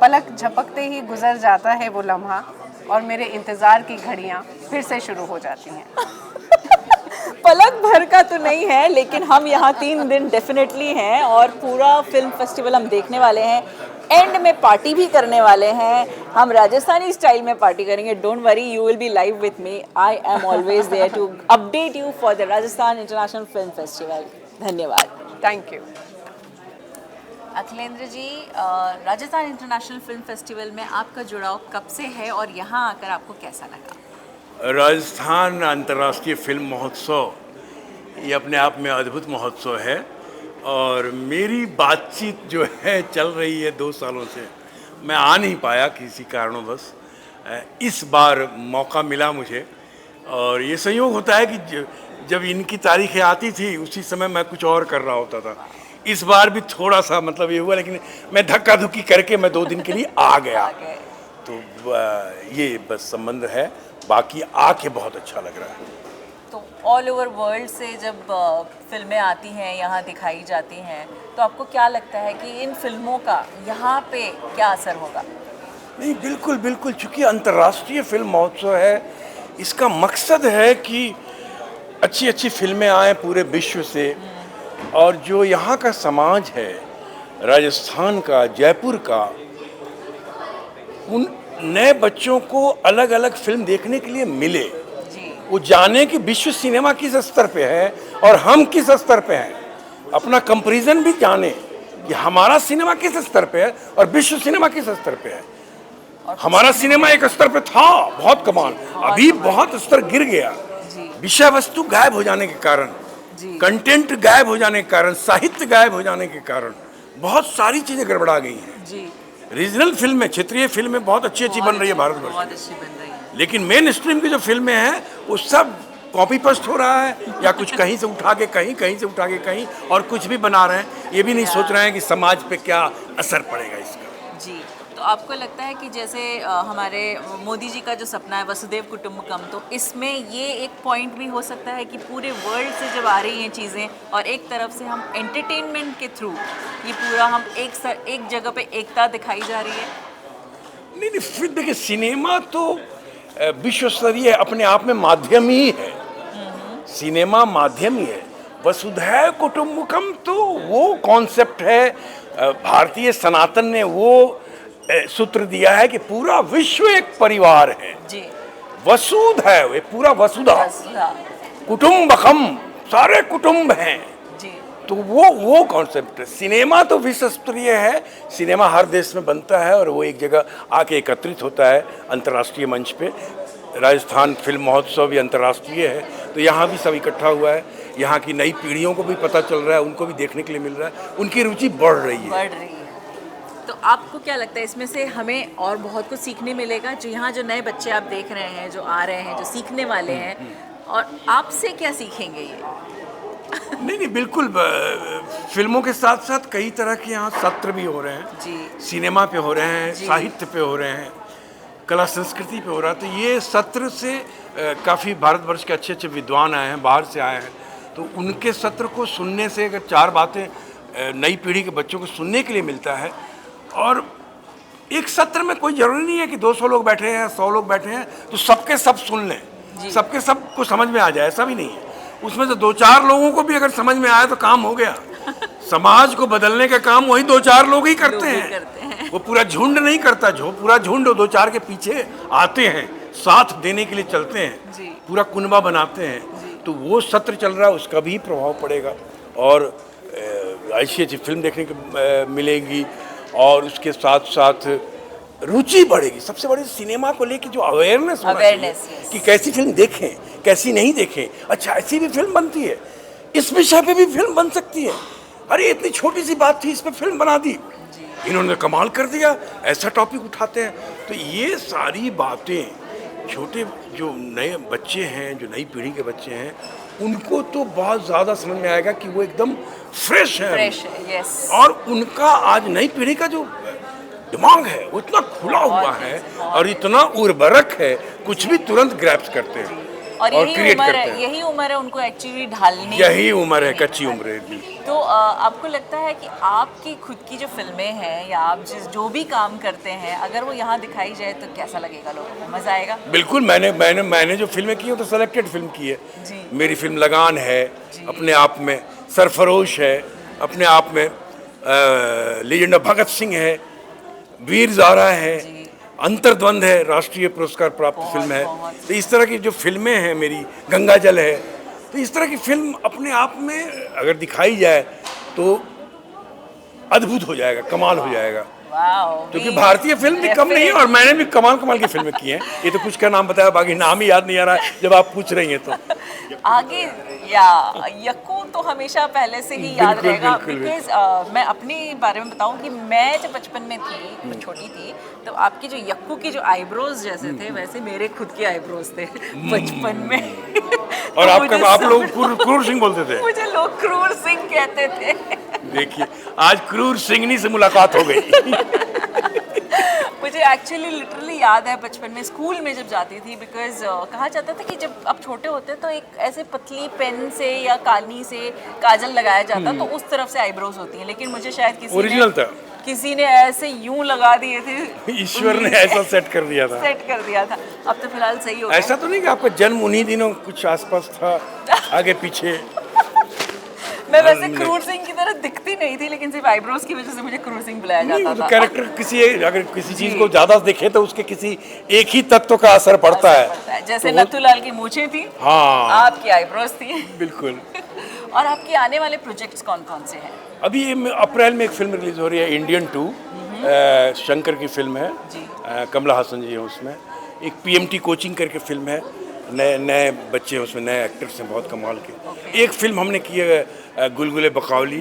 पलक झपकते ही गुजर जाता है वो लम्हा, और मेरे इंतज़ार की घड़ियाँ फिर से शुरू हो जाती हैं। पलक भर का तो नहीं है, लेकिन हम यहाँ 3 दिन डेफिनेटली हैं और पूरा फिल्म फेस्टिवल हम देखने वाले हैं। एंड में पार्टी भी करने वाले हैं, हम राजस्थानी स्टाइल में पार्टी करेंगे। Don't worry, you will be live with me. I am always there to update you for the Rajasthan international film festival. धन्यवाद। Thank you. Akhilendra ji, Rajasthan international film festival में आपका जुड़ाव कब से है और यहाँ आकर आपको कैसा लगा? राजस्थान अंतर्राष्ट्रीय फिल्म महोत्सव ये अपने आप में अद्भुत महोत्सव है, और मेरी बातचीत जो है चल रही है 2 सालों से। मैं आ नहीं पाया किसी कारणवश, इस बार मौका मिला मुझे, और ये संयोग होता है कि जब इनकी तारीखें आती थी उसी समय मैं कुछ और कर रहा होता था। इस बार भी थोड़ा सा मतलब ये हुआ, लेकिन मैं धक्का धुक्की करके मैं 2 दिन के लिए आ गया। तो ये बस संबंध है, बाकी आके बहुत अच्छा लग रहा है। तो ऑल ओवर वर्ल्ड से जब फिल्में आती हैं, यहाँ दिखाई जाती हैं, तो आपको क्या लगता है कि इन फिल्मों का यहाँ पे क्या असर होगा? नहीं, बिल्कुल बिल्कुल, चूँकि अंतर्राष्ट्रीय फिल्म महोत्सव है, इसका मकसद है कि अच्छी अच्छी फिल्में आएँ पूरे विश्व से, और जो यहाँ का समाज है, राजस्थान का, जयपुर का, उन नए बच्चों को अलग अलग फिल्म देखने के लिए मिले। वो जाने कि विश्व सिनेमा किस स्तर पे है और हम किस स्तर पे हैं। अपना कंपैरिजन भी जाने कि हमारा सिनेमा किस स्तर पे है और विश्व सिनेमा किस स्तर पे है। हमारा सिनेमा एक स्तर पे था, बहुत कमाल, अभी बहुत स्तर गिर गया। विषय वस्तु गायब हो जाने के कारण, कंटेंट गायब हो जाने के कारण, साहित्य गायब हो जाने के कारण बहुत सारी चीजें गड़बड़ा गई हैं। रीजनल फिल्में, क्षेत्रीय फिल्में बहुत अच्छी बन रही है भारतवर्ष में, लेकिन मेन स्ट्रीम की जो फिल्में हैं वो सब कॉपी पेस्ट हो रहा है, या कुछ कहीं से उठा के कहीं से उठा के कहीं, और कुछ भी बना रहे हैं। ये भी नहीं सोच रहे हैं कि समाज पे क्या असर पड़ेगा इसका। जी, तो आपको लगता है कि जैसे हमारे मोदी जी का जो सपना है वसुधैव कुटुंबकम, तो इसमें ये एक पॉइंट भी हो सकता है कि पूरे वर्ल्ड से जब आ रही हैं चीज़ें, और एक तरफ से हम एंटरटेनमेंट के थ्रू ये पूरा हम एक जगह पे एकता दिखाई जा रही है? नहीं, फिर देखिए, सिनेमा तो विश्व स्तरीय अपने आप में माध्यम ही है। सिनेमा माध्यम ही है। वसुधैव कुटुंबकम तो वो कॉन्सेप्ट है, भारतीय सनातन ने वो सूत्र दिया है कि पूरा विश्व एक परिवार है। जी। वसुधैव, ये पूरा वसुधा, कुटुंबकम, सारे कुटुंब हैं। जी। तो वो कॉन्सेप्ट है। सिनेमा तो विश्व स्तरीय है, सिनेमा हर देश में बनता है और वो एक जगह आके एकत्रित होता है अंतर्राष्ट्रीय मंच पे। राजस्थान फिल्म महोत्सव भी अंतर्राष्ट्रीय है, तो यहाँ भी सब इकट्ठा हुआ है। यहाँ की नई पीढ़ियों को भी पता चल रहा है, उनको भी देखने के लिए मिल रहा है, उनकी रुचि बढ़ रही है। तो आपको क्या लगता है इसमें से हमें और बहुत कुछ सीखने मिलेगा? जो यहाँ जो नए बच्चे आप देख रहे हैं, जो आ रहे हैं, जो सीखने वाले हैं, और आपसे क्या सीखेंगे ये? नहीं, बिल्कुल, फिल्मों के साथ साथ कई तरह के यहाँ सत्र भी हो रहे हैं। जी। सिनेमा पे हो रहे हैं, साहित्य पे हो रहे हैं, कला संस्कृति पे हो रहा है। तो ये सत्र से काफ़ी भारतवर्ष के अच्छे अच्छे विद्वान आए हैं, बाहर से आए हैं, तो उनके सत्र को सुनने से अगर 4 बातें नई पीढ़ी के बच्चों को सुनने के लिए मिलता है। और एक सत्र में कोई ज़रूरी नहीं है कि 200 लोग बैठे हैं, 100 लोग बैठे हैं तो सबके सब सुन लें, सबके सब को समझ में आ जाए, ऐसा भी नहीं है। उसमें से 2-4 लोगों को भी अगर समझ में आए तो काम हो गया। समाज को बदलने का काम वही 2-4 लोग ही करते हैं। वो पूरा झुंड नहीं करता, जो पूरा झुंड 2-4 के पीछे आते हैं, साथ देने के लिए चलते हैं, पूरा कुनबा बनाते हैं। तो वो सत्र चल रहा है, उसका भी प्रभाव पड़ेगा और ऐसी अच्छी फिल्म देखने को मिलेगी और उसके साथ साथ रुचि बढ़ेगी। सबसे बड़ी सिनेमा को लेकर जो अवेयरनेस कि कैसी फिल्म देखें, कैसी नहीं देखें। अच्छा, ऐसी भी फिल्म बनती है, इस विषय पे भी फिल्म बन सकती है। अरे इतनी छोटी सी बात थी, इस पे फिल्म बना दी, इन्होंने कमाल कर दिया, ऐसा टॉपिक उठाते हैं। तो ये सारी बातें छोटे जो नए बच्चे हैं, जो नई पीढ़ी के बच्चे हैं, उनको तो बहुत ज़्यादा समझ में आएगा कि वो एकदम फ्रेश है। यस। और उनका आज नई पीढ़ी का जो दिमाग है वो इतना खुला हुआ है और इतना उर्वरक है, कुछ भी तुरंत ग्रैप्स करते हैं और क्रिएट करते हैं। यही उम्र है उनको एक्चुअली ढालने की। यही उम्र है, कच्ची उम्र है। तो आपको लगता है कि आपकी खुद की जो फिल्में हैं या आप जो भी काम करते हैं, अगर वो यहाँ दिखाई जाए तो कैसा लगेगा लोगों को? मज़ा आएगा? बिल्कुल। मैंने जो फिल्में की हैं तो सेलेक्टेड फिल्म की है। मेरी फिल्म लगान है, अपने आप में सरफरोश है, अपने आप में लीजेंड ऑफ भगत सिंह है, वीर ज़ारा है, अंतर्द्वंद है, राष्ट्रीय पुरस्कार प्राप्त फिल्म है। तो इस तरह की जो फिल्में हैं मेरी, गंगा जल है, तो इस तरह की फिल्म अपने आप में अगर दिखाई जाए तो अद्भुत हो जाएगा, कमाल हो जाएगा। क्योंकि भारतीय फिल्म भी कम नहीं है और मैंने भी कमाल की फिल्में की हैं। ये तो कुछ का नाम बताया, बाकी नाम ही याद नहीं आ रहा है जब आप पूछ रही हैं तो। आगे या यक्कू तो हमेशा पहले से ही याद रहेगा। बिकॉज मैं अपने बारे में बताऊं कि मैं जब बचपन में थी, छोटी थी, तो आपकी जो यक्कू की जो आईब्रोज जैसे थे, वैसे मेरे खुद के आईब्रोज थे बचपन में। और आप लोग क्रूर सिंह बोलते थे? मुझे लोग क्रूर सिंह कहते थे। देखिए, आज क्रूर सिंघनी से मुलाकात हो गई। मुझे एक्चुअली लिटरली याद है बचपन में स्कूल में जब जाती थी, बिकॉज कहा जाता था कि जब आप छोटे होते तो एक ऐसे पतली पेन से या काली से काजल लगाया जाता, तो उस तरफ से आईब्रोज होती हैं। लेकिन मुझे शायद किसी ने ऐसे यूं लगा दिए थे, ईश्वर ने ऐसा सेट कर दिया था। अब तो फिलहाल सही हो गया। ऐसा तो नहीं कि आपका जन्म उन्हीं दिनों कुछ आसपास था, आगे पीछे? मैं वैसे क्रूर सिंह की तरह दिखती नहीं थी, लेकिन सिर्फ आईब्रोज की वजह से मुझे क्रूर सिंह बुलाया जाता था। कैरेक्टर अगर किसी चीज को ज्यादा दिखे तो उसके किसी एक ही तत्व का असर पड़ता है। जैसे नथुलाल की मूछें थी, हाँ, आपकी आईब्रोज थी। बिल्कुल। और आपके आने वाले प्रोजेक्ट्स कौन कौन से हैं? अभी अप्रैल में एक फिल्म रिलीज हो रही है, इंडियन 2, शंकर की फिल्म है, कमला हासन जी है उसमें। एक PMT कोचिंग करके फिल्म है, नए बच्चे हैं उसमें, नए एक्टर्स हैं बहुत कमाल के। एक फिल्म हमने की है गुलगुले बकावली,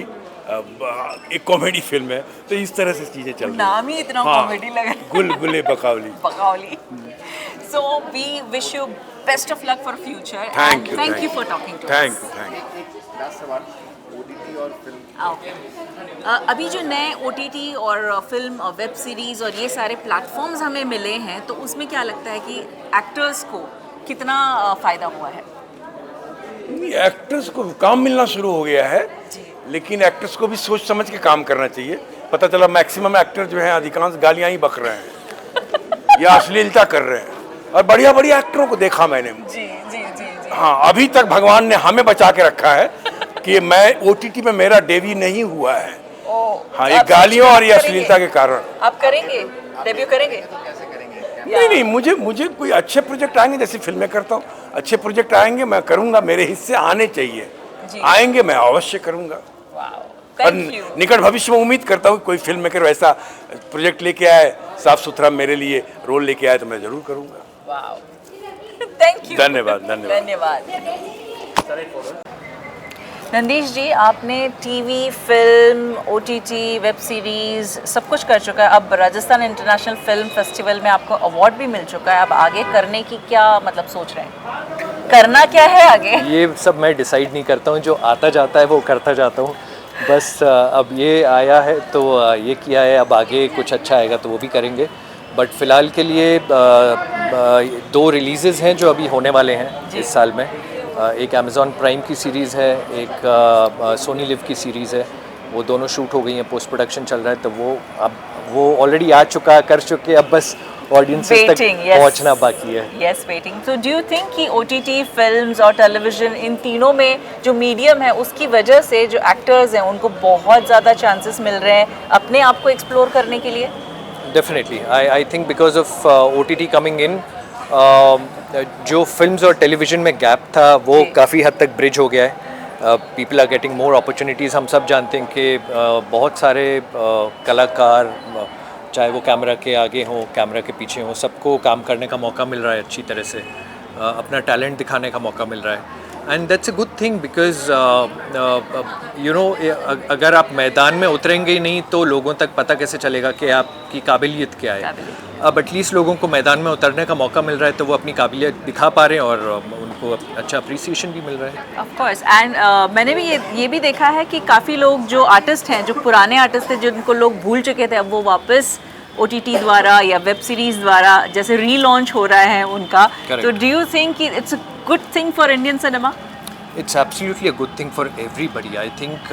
एक कॉमेडी फिल्म है। तो इस तरह से चीजें चल रही हैं। नाम ही इतना कॉमेडी लगा। गुलगुले बकावली। So we wish you best of luck for future. Thank you for talking to us. Thank you. Last सवाल, OTT और फिल्म। अभी जो नए OTT और फिल्म और वेब सीरीज और ये सारे प्लेटफॉर्म्स हमें मिले हैं, तो उसमें क्या लगता है कि एक्टर्स को कितना फायदा हुआ है? एक्टर्स को काम मिलना शुरू हो गया है, लेकिन एक्टर्स को भी सोच समझ के काम करना चाहिए। पता चला मैक्सिमम एक्टर जो हैं अधिकांश गालियां ही बक रहे हैं या अश्लीलता कर रहे हैं, और बढ़िया एक्टरों को देखा मैंने। जी। हाँ, अभी तक भगवान ने हमें बचा के रखा है कि मैं OTT में मेरा डेब्यू नहीं हुआ है। हाँ, ये गालियों और ये अश्लीलता के कारण। आप करेंगे डेब्यू करेंगे? नहीं, मुझे कोई अच्छे प्रोजेक्ट आएंगे, जैसे फिल्में करता हूँ, अच्छे प्रोजेक्ट आएंगे मैं करूँगा, मेरे हिस्से आने चाहिए, आएंगे मैं अवश्य करूँगा। और निकट भविष्य में उम्मीद करता हूँ कोई फिल्म मेकर वैसा प्रोजेक्ट लेके आए, साफ सुथरा मेरे लिए रोल लेके आए, तो मैं जरूर करूँगा। Thank you. धन्यवाद। नंदीश जी, आपने TV, film, OTT, web series सब कुछ कर चुका है। अब राजस्थान इंटरनेशनल फिल्म फेस्टिवल में आपको अवार्ड भी मिल चुका है। अब आगे करने की क्या सोच रहे हैं? करना क्या है आगे? ये सब मैं डिसाइड नहीं करता हूँ, जो आता जाता है वो करता जाता हूँ। बस अब ये आया है तो ये किया है, अब आगे कुछ अच्छा आएगा तो वो भी करेंगे। बट फ़िलहाल के लिए 2 रिलीज़ेज़ हैं जो अभी होने वाले हैं इस साल में। एक अमेज़ॉन प्राइम की सीरीज़ है, एक सोनी लिव की सीरीज़ है। वो दोनों शूट हो गई हैं, पोस्ट प्रोडक्शन चल रहा है, तो वो अब वो ऑलरेडी आ चुका, कर चुके, अब बस ऑडियंसेस तक पहुंचना बाकी है। Yes, waiting. So do you think कि OTT फिल्म्स और टेलीविजन इन तीनों में जो मीडियम है उसकी वजह से जो एक्टर्स हैं उनको बहुत ज़्यादा चांसेस मिल रहे हैं अपने आप को एक्सप्लोर करने के लिए? Definitely I think because of OTT coming in, जो फिल्म्स और टेलीविजन में गैप था वो काफ़ी हद तक ब्रिज हो गया है। People are getting more opportunities. हम सब जानते हैं कि बहुत सारे कलाकार, चाहे वो कैमरा के आगे हों, कैमरा के पीछे हों, सबको काम करने का मौका मिल रहा है अच्छी तरह से, अपना टैलेंट दिखाने का मौका मिल रहा है। And that's a good thing because you know अगर आप मैदान में उतरेंगे ही नहीं तो लोगों तक पता कैसे चलेगा कि आपकी काबिलियत क्या है। अब एटलीस्ट लोगों को मैदान में उतरने का मौका मिल रहा है तो वो अपनी काबिलियत दिखा पा रहे हैं और उनको अच्छा अप्रिसिएशन भी मिल रहा है। Of course. एंड मैंने भी ये भी देखा है कि काफ़ी लोग जो आर्टिस्ट हैं, जो पुराने आर्टिस्ट थे जिनको लोग भूल चुके थे, अब वो वापस OTT द्वारा या वेब सीरीज द्वारा जैसे रीलॉन्च हो रहा है उनका। तो डू यू थिंक कि it's a good thing for Indian cinema? It's absolutely a good thing for everybody. I think,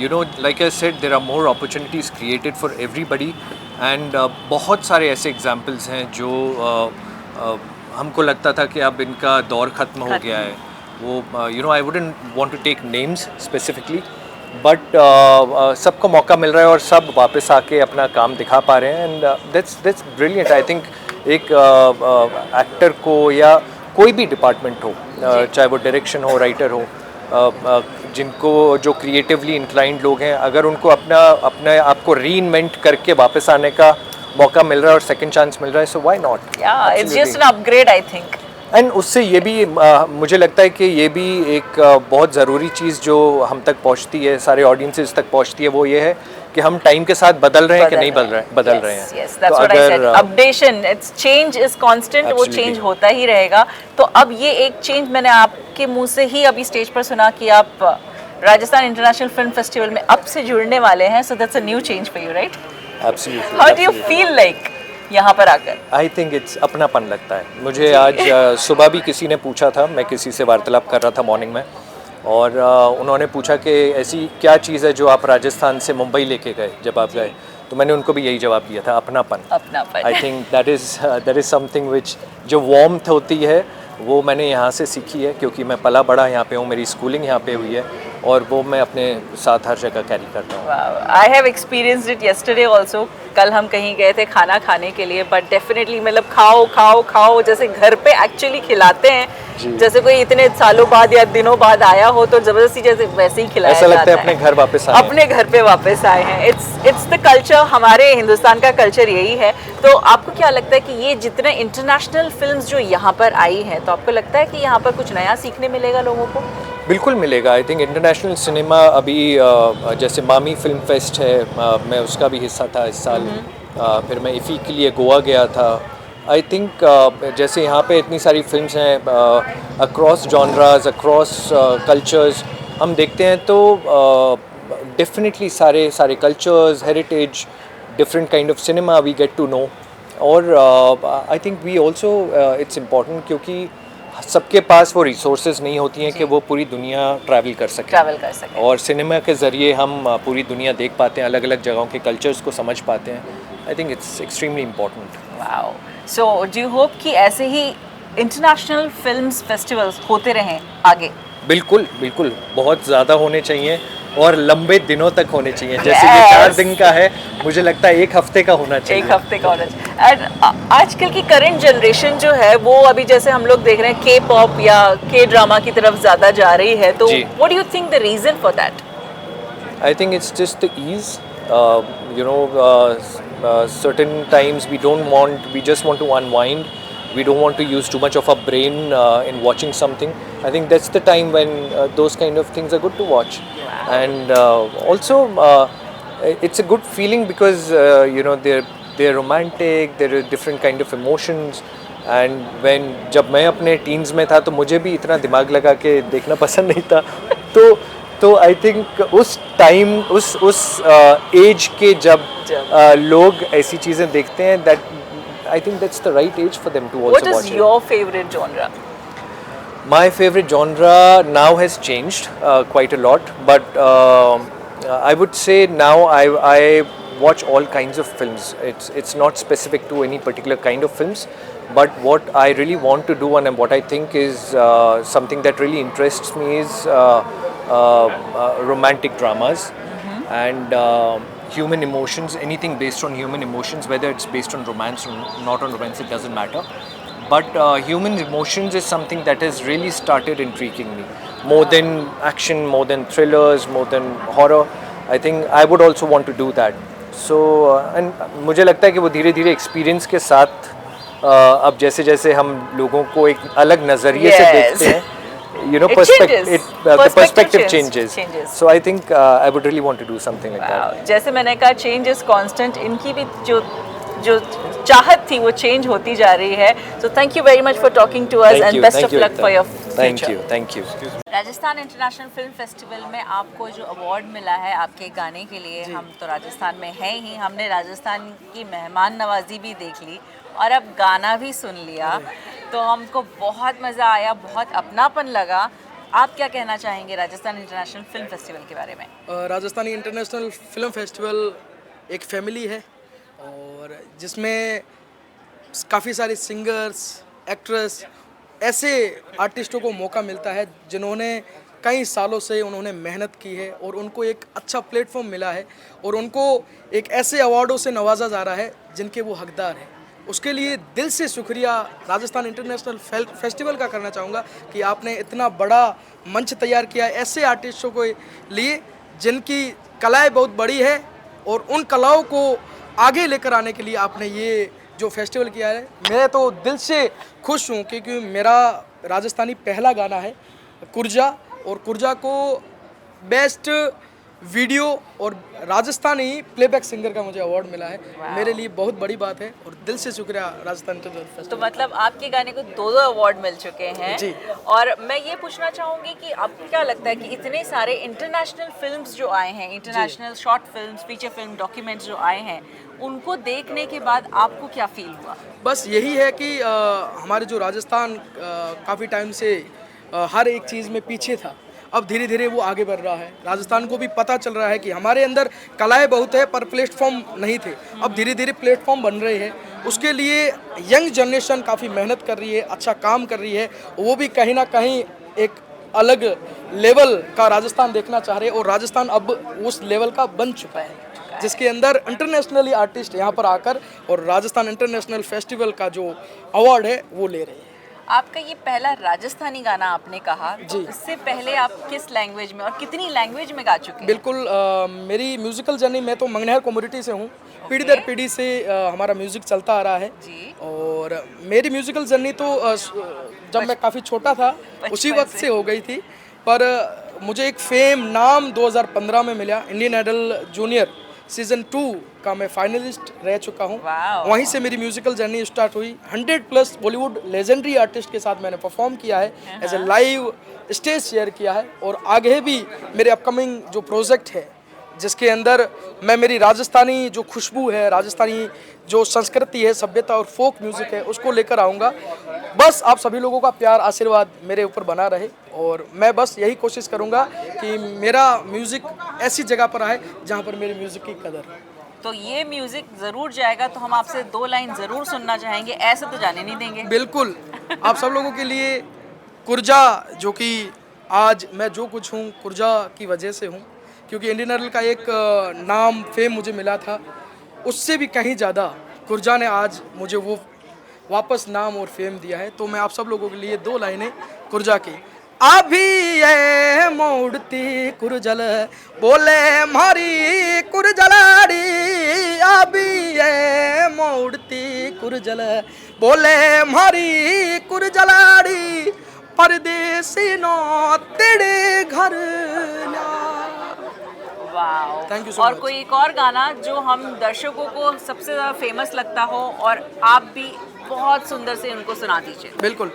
you know, like I said, there are more opportunities created for everybody. And बहुत सारे ऐसे examples हैं जो हमको लगता था कि अब इनका दौर ख़त्म हो गया है। वो you know, I wouldn't want to take names specifically, but सबको मौका मिल रहा है और सब वापस आके अपना काम दिखा पा रहे हैं। And that's brilliant. I think एक एक्टर को या कोई भी डिपार्टमेंट हो, चाहे वो डायरेक्शन हो, राइटर हो, जिनको जो क्रिएटिवली इंक्लाइंड लोग हैं, अगर उनको अपने आप को रीइन्वेंट करके वापस आने का मौका मिल रहा है और सेकंड चांस मिल रहा है, so why not? It's just an upgrade I think. And उससे ये भी मुझे लगता है कि ये भी एक बहुत ज़रूरी चीज़ जो हम तक पहुंचती है, सारे ऑडियंसेस तक पहुंचती है, वो ये है कि हम टाइम के साथ बदल रहे हैं कि नहीं बदल रहे हैं। Yes, that's what I said. Updation, it's change is constant, वो change होता ही रहेगा। तो अब ये एक change मैंने आपके मुंह से ही अभी स्टेज पर सुना कि आप राजस्थान इंटरनेशनल फिल्म फेस्टिवल में अब से जुड़ने वाले हैं। So that's a new change for you, right? Absolutely. How do you feel like यहाँ पर आकर? I think it's अपनापन लगता है मुझे। आज सुबह भी किसी ने पूछा था, मैं किसी से वार्तालाप कर रहा था मॉर्निंग में, और उन्होंने पूछा कि ऐसी क्या चीज़ है जो आप राजस्थान से मुंबई लेके गए जब आप गए, तो मैंने उनको भी यही जवाब दिया था, अपनापन। I think that is something which, जो वार्मथ होती है वो मैंने यहाँ से सीखी है, क्योंकि मैं पला बड़ा यहाँ पे हूँ, मेरी स्कूलिंग यहाँ पे हुई है, और वो मैं अपने साथ हर जगह कैरी करता हूँ। I have experienced it yesterday also. कल हम कहीं गए थे खाना खाने के लिए, बट डेफिनेटली मतलब खाओ जैसे घर पे एक्चुअली खिलाते हैं, जैसे कोई इतने सालों बाद या दिनों बाद आया हो तो जबरदस्ती जैसे वैसे ही खिलाया ऐसा लगता है अपने घर वापस आए, अपने घर पे वापस आए हैं। इट्स द कल्चर, हमारे हिंदुस्तान का कल्चर यही है। तो आपको क्या लगता है कि ये जितने इंटरनेशनल फिल्म्स जो यहाँ पर आई हैं, तो आपको लगता है कि यहाँ पर कुछ नया सीखने मिलेगा लोगों को? बिल्कुल मिलेगा। आई थिंक इंटरनेशनल सिनेमा अभी जैसे मामी फिल्म फेस्ट है, मैं उसका भी हिस्सा था इस साल। फिर मैं इफ़ी के लिए गोवा गया था। आई थिंक जैसे यहाँ पे इतनी सारी फिल्म्स हैं अक्रॉस जॉनराज, अक्रॉस कल्चर्स, हम देखते हैं तो डेफिनेटली सारे cultures, heritage, different kind of cinema we get to know. और I think we also it's important, क्योंकि सबके पास वो रिसोर्सेज नहीं होती हैं कि वो पूरी दुनिया ट्रैवल कर सकें। और सिनेमा के ज़रिए हम पूरी दुनिया देख पाते हैं, अलग अलग जगहों के कल्चर्स को समझ पाते हैं। I think it's extremely important. Wow. So do you hope कि ऐसे ही इंटरनेशनल फिल्म्स फेस्टिवल्स होते रहें आगे? बिल्कुल, बहुत ज़्यादा होने चाहिए और लंबे दिनों तक होने चाहिए। जैसे ये 4 दिन का है, मुझे लगता है 1 हफ्ते का होना चाहिए। 1 हफ्ते का होना चाहिए। एंड आजकल की करंट जनरेशन जो है वो अभी जैसे हम लोग देख रहे हैं के पॉप या के ड्रामा की तरफ ज़्यादा जा रही है, तो what do you think the reason for that? I think it's just the ease, you know, certain times we just want to unwind. We don't want to use too much of our brain in watching something. I think that's the time when those kind of things are good to watch. And also it's a good feeling because you know, they're romantic, there are different kind of emotions. And when जब मैं अपने teens में था तो मुझे भी इतना दिमाग लगा के देखना पसंद नहीं था, तो आई थिंक उस टाइम उस एज के जब लोग ऐसी चीज़ें देखते हैं, that I think that's the right age for them to also watch it. What is your favorite genre? My favorite genre now has changed quite a lot, but I would say now I watch all kinds of films. It's not specific to any particular kind of films, but what I really want to do and what I think is something that really interests me is romantic dramas and human emotions, anything based on human emotions, whether it's based on romance or not on romance, it doesn't matter. But human emotions is something that has really started intriguing me. More than action, more than thrillers, more than horror. I think I would also want to do that. So, and मुझे लगता है कि वो धीरे धीरे experience के साथ अब जैसे जैसे हम लोगों को एक अलग नज़रिए से देखते हैं, you know, the perspective changes. So I think I would really want to do something like that. जैसे मैंने कहा change is constant, इनकी भी जो चाहत थी वो चेंज होती जा रही है. So thank you very much for talking to us and best of luck for your future. Thank you. Rajasthan international film festival में आपको जो अवार्ड मिला है आपके गाने के लिए, हम तो राजस्थान में हैं ही, हमने राजस्थान की मेहमान नवाजी भी देख ली और अब गाना भी सुन लिया, तो हमको बहुत मज़ा आया, बहुत अपनापन लगा. आप क्या कहना चाहेंगे राजस्थान इंटरनेशनल फिल्म फेस्टिवल के बारे में? राजस्थानी इंटरनेशनल फिल्म फेस्टिवल एक फैमिली है और जिसमें काफ़ी सारे सिंगर्स, एक्ट्रेस, ऐसे आर्टिस्टों को मौका मिलता है जिन्होंने कई सालों से उन्होंने मेहनत की है और उनको एक अच्छा प्लेटफॉर्म मिला है और उनको एक ऐसे अवार्डों से नवाजा जा रहा है जिनके वो हकदार हैं. उसके लिए दिल से शुक्रिया राजस्थान इंटरनेशनल फेस्टिवल का करना चाहूँगा कि आपने इतना बड़ा मंच तैयार किया ऐसे आर्टिस्टों के लिए जिनकी कलाएँ बहुत बड़ी है और उन कलाओं को आगे लेकर आने के लिए आपने ये जो फेस्टिवल किया है. मैं तो दिल से खुश हूँ क्योंकि मेरा राजस्थानी पहला गाना है कुर्जा, और कुर्जा को बेस्ट वीडियो और राजस्थानी प्लेबैक सिंगर का मुझे अवार्ड मिला है. मेरे लिए बहुत बड़ी बात है और दिल से शुक्रिया राजस्थान इंटरनेशनल फेस्टिवल. तो मतलब आपके गाने को 2 अवार्ड मिल चुके हैं जी. और मैं ये पूछना चाहूँगी कि आपको क्या लगता है कि इतने सारे इंटरनेशनल फिल्म्स जो आए हैं, international short films, feature film, documents जो आए हैं, उनको देखने के बाद आपको क्या फील हुआ? बस यही है कि हमारे जो राजस्थान काफ़ी टाइम से हर एक चीज़ में पीछे था, अब धीरे धीरे वो आगे बढ़ रहा है. राजस्थान को भी पता चल रहा है कि हमारे अंदर कलाएं बहुत है पर प्लेटफॉर्म नहीं थे, अब धीरे धीरे प्लेटफॉर्म बन रहे हैं. उसके लिए यंग जनरेशन काफ़ी मेहनत कर रही है, अच्छा काम कर रही है, वो भी कहीं ना कहीं एक अलग लेवल का राजस्थान देखना चाह रहे हैं और राजस्थान अब उस लेवल का बन चुका है जिसके अंदर इंटरनेशनली आर्टिस्ट यहाँ पर आकर और राजस्थान इंटरनेशनल फेस्टिवल का जो अवार्ड है वो ले रहे हैं. आपका ये पहला राजस्थानी गाना आपने कहा, तो इससे पहले आप किस लैंग्वेज में और कितनी लैंग्वेज में गा चुके हैं? बिल्कुल, मेरी म्यूज़िकल जर्नी, मैं तो मंगनहर कम्युनिटी से हूँ. पीढ़ी दर पीढ़ी से हमारा म्यूज़िक चलता आ रहा है जी. और मेरी म्यूज़िकल जर्नी तो जब मैं काफ़ी छोटा था उसी वक्त से हो गई थी, पर मुझे एक फेम नाम 2015 में मिला. इंडियन आइडल जूनियर सीज़न 2 का मैं फाइनलिस्ट रह चुका हूँ. वहीं से मेरी म्यूज़िकल जर्नी स्टार्ट हुई. 100+ बॉलीवुड लेजेंडरी आर्टिस्ट के साथ मैंने परफॉर्म किया है, as a live stage share किया है और आगे भी मेरे अपकमिंग जो प्रोजेक्ट है जिसके अंदर मैं मेरी राजस्थानी जो खुशबू है, राजस्थानी जो संस्कृति है, सभ्यता और फोक म्यूज़िक है, उसको लेकर आऊँगा. बस आप सभी लोगों का प्यार, आशीर्वाद मेरे ऊपर बना रहे और मैं बस यही कोशिश करूँगा कि मेरा म्यूज़िक ऐसी जगह पर आए जहाँ पर मेरे म्यूज़िक की कदर है. तो ये म्यूज़िक ज़रूर जाएगा, तो हम आपसे 2 लाइन ज़रूर सुनना चाहेंगे, ऐसे तो जाने नहीं देंगे. बिल्कुल, आप सब लोगों के लिए कुर्जा, जो कि आज मैं जो कुछ हूँ कुर्जा की वजह से हूँ, क्योंकि इंडियन आइडल का एक नाम, फेम मुझे मिला था, उससे भी कहीं ज़्यादा कुर्जा ने आज मुझे वो वापस नाम और फेम दिया है. तो मैं आप सब लोगों के लिए 2 लाइनें कुर्जा की. अभी ये मोड़ती कुर्जल बोले मारी कुर्जलाड़ी, अभी ये मोड़ती कुर्जल बोले मारी कुर्जलाड़ी, परदेसी नो तेरे घर ना. वाह. थैंक यू सो और मच. कोई एक और गाना जो हम दर्शकों को सबसे ज़्यादा फेमस लगता हो और आप भी बहुत सुंदर से उनको सुना दीजिए. बिल्कुल.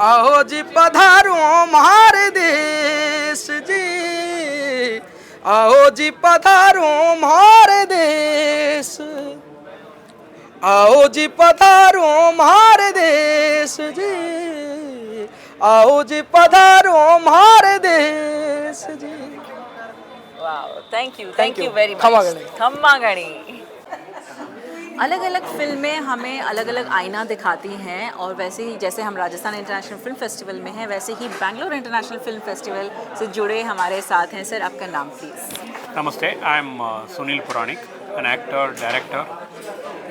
आओ जी पधारो हमारे देश जी, आओ जी पधारो हमारे देश, आओ जी पधारो हमारे देश जी, आओ जी पधारो हमारे देश जी. Wow, thank you Thank you. Very खमा मच। गणी। खम्मा गणी। अलग अलग फिल्में हमें अलग अलग आईना दिखाती हैं, और वैसे ही जैसे हम राजस्थान इंटरनेशनल फिल्म फेस्टिवल में हैं, वैसे ही बैंगलोर इंटरनेशनल फिल्म फेस्टिवल से जुड़े हमारे साथ हैं। सर, आपका नाम please. Namaste, I am Sunil Puranik, an actor, director,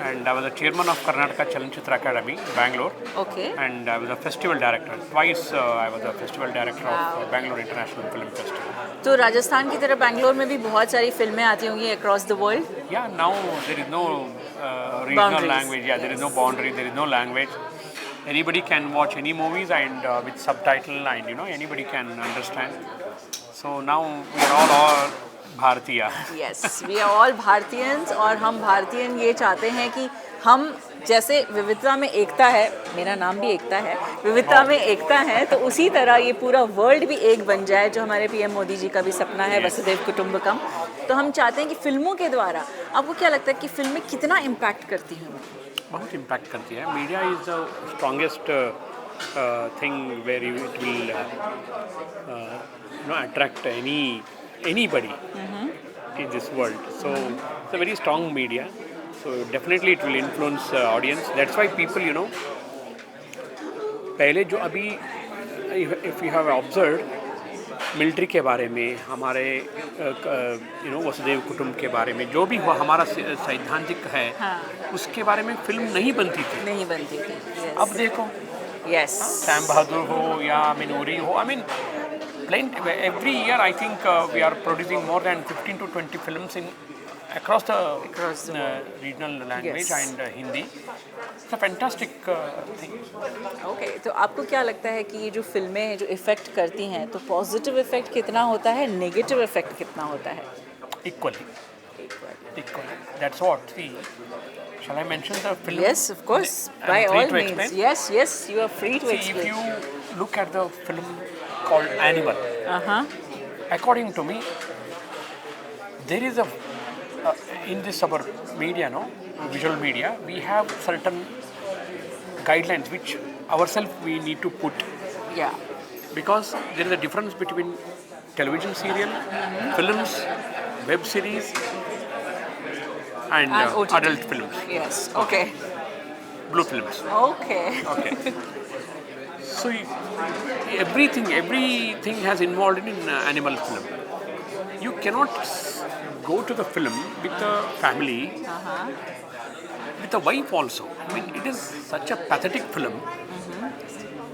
and I was the chairman of Karnataka Chalanchitra Academy, Bangalore. Okay. And I was a festival director. Twice I was a festival director of Bangalore International Film Festival. तो राजस्थान की तरह बैंगलोर में भी बहुत सारी फिल्में आती होंगी across the world. Yeah, now there is no regional Boundaries. language. Yeah, there is no boundary, there is no language. Anybody can watch any movies and with subtitle, and anybody can understand. So now we are all भारतीय। Yes, we are all भारतीयंस, और हम भारतीयन ये चाहते हैं कि हम जैसे विविधता में एकता है, मेरा नाम भी एकता है, विविधता में एकता है, तो उसी तरह ये पूरा वर्ल्ड भी एक बन जाए, जो हमारे पीएम मोदी जी का भी सपना है, वसुधैव कुटुंबकम। तो हम चाहते हैं कि फिल्मों के द्वारा, आपको क्या लगता है कि फिल्में कितना इम्पैक्ट करती हैं? बहुत इम्पैक्ट करती है। Media is the strongest thing where it will attract anybody in this world. So it's a very strong media. So definitely it will influence audience. That's why people, पहले जो अभी if you have observed military के बारे में, हमारे वसुधैव कुटुंब के बारे में, जो भी हुआ हमारा सैद्धांतिक है, हाँ। उसके बारे में फिल्म नहीं बनती थी। Yes. अब देखो, यस, सैम बहादुर हो या मिनूरी हो, I mean every year I think we are producing more than 15 to 20 films in across the regional language. Yes. And Hindi. It's a fantastic thing. Okay, तो आपको क्या लगता है कि ये जो फिल्में जो इफ़ेक्ट करती हैं, तो पॉजिटिव इफ़ेक्ट कितना होता है, नेगेटिव इफ़ेक्ट कितना होता है? Equally. That's what. See, shall I mention the film? Yes, of course. By all means. Yes, you are free to explain. See, if you look at the film called Animal, according to me, there is in this our media, visual media, we have certain guidelines which ourselves we need to put. Yeah. Because there is a difference between television serial, films, web series, and adult films. Yes. Okay. Blue films. Okay. So everything has involved in animal film. You cannot go to the film with a family, with a wife also. I mean, it is such a pathetic film.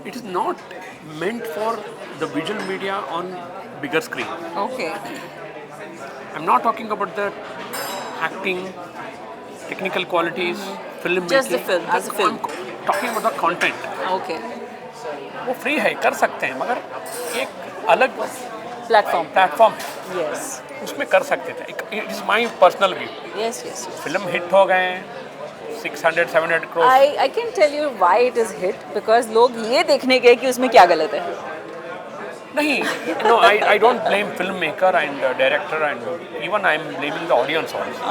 It is not meant for the visual media on bigger screen. Okay. I'm not talking about the acting, technical qualities, filmmaking. Just the film, as a film. I'm talking about the content. Okay. वो free है, कर सकते हैं, मगर एक अलग platform है। Yes. उसमें कर सकते थे। It is my personal view. Yes. Film hit हो गए, 600-700 crore. I can tell you why it is hit, because लोग ये देखने गए कि उसमें क्या गलत है। नहीं, no, I don't blame filmmaker and director, and even I'm blaming the audience also.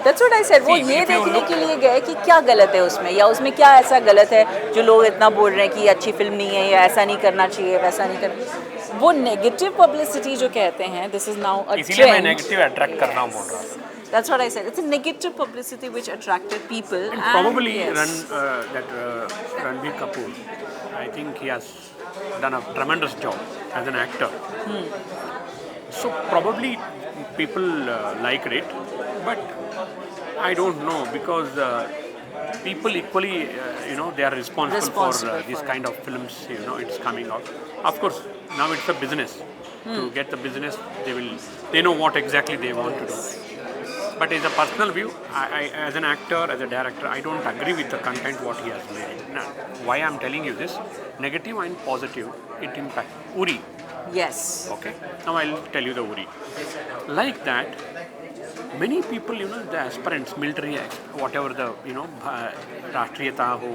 That's what I said. वो ये देखने के लिए गए कि क्या गलत है उसमें, या उसमें क्या ऐसा गलत है जो लोग इतना बोल रहे हैं कि अच्छी फिल्म नहीं है, या ऐसा नहीं करना चाहिए, वैसा नहीं करना। वो नेगेटिव पब्लिसिटी जो कहते हैं, this is now a trend. इसीलिए मैं नेगेटिव अट्रैक्ट करना बोल रहा हूँ। That's what I said. It's a negative publicity which attracted people. And probably Ranbir Kapoor, I think he has done a tremendous job as an actor. So probably people liked it, but I don't know, because people equally, they are responsible for this kind of films. It's coming out. Of course, now it's a business. To get the business, they know what exactly they want to do. But as a personal view, I as an actor, as a director, I don't agree with the content what he has made. Now, why I'm telling you this? Negative and positive, it impacts. Uri. Yes. Okay. Now I'll tell you the Uri. Like that, many people, the aspirants, military, whatever the, राष्ट्रीयता हो,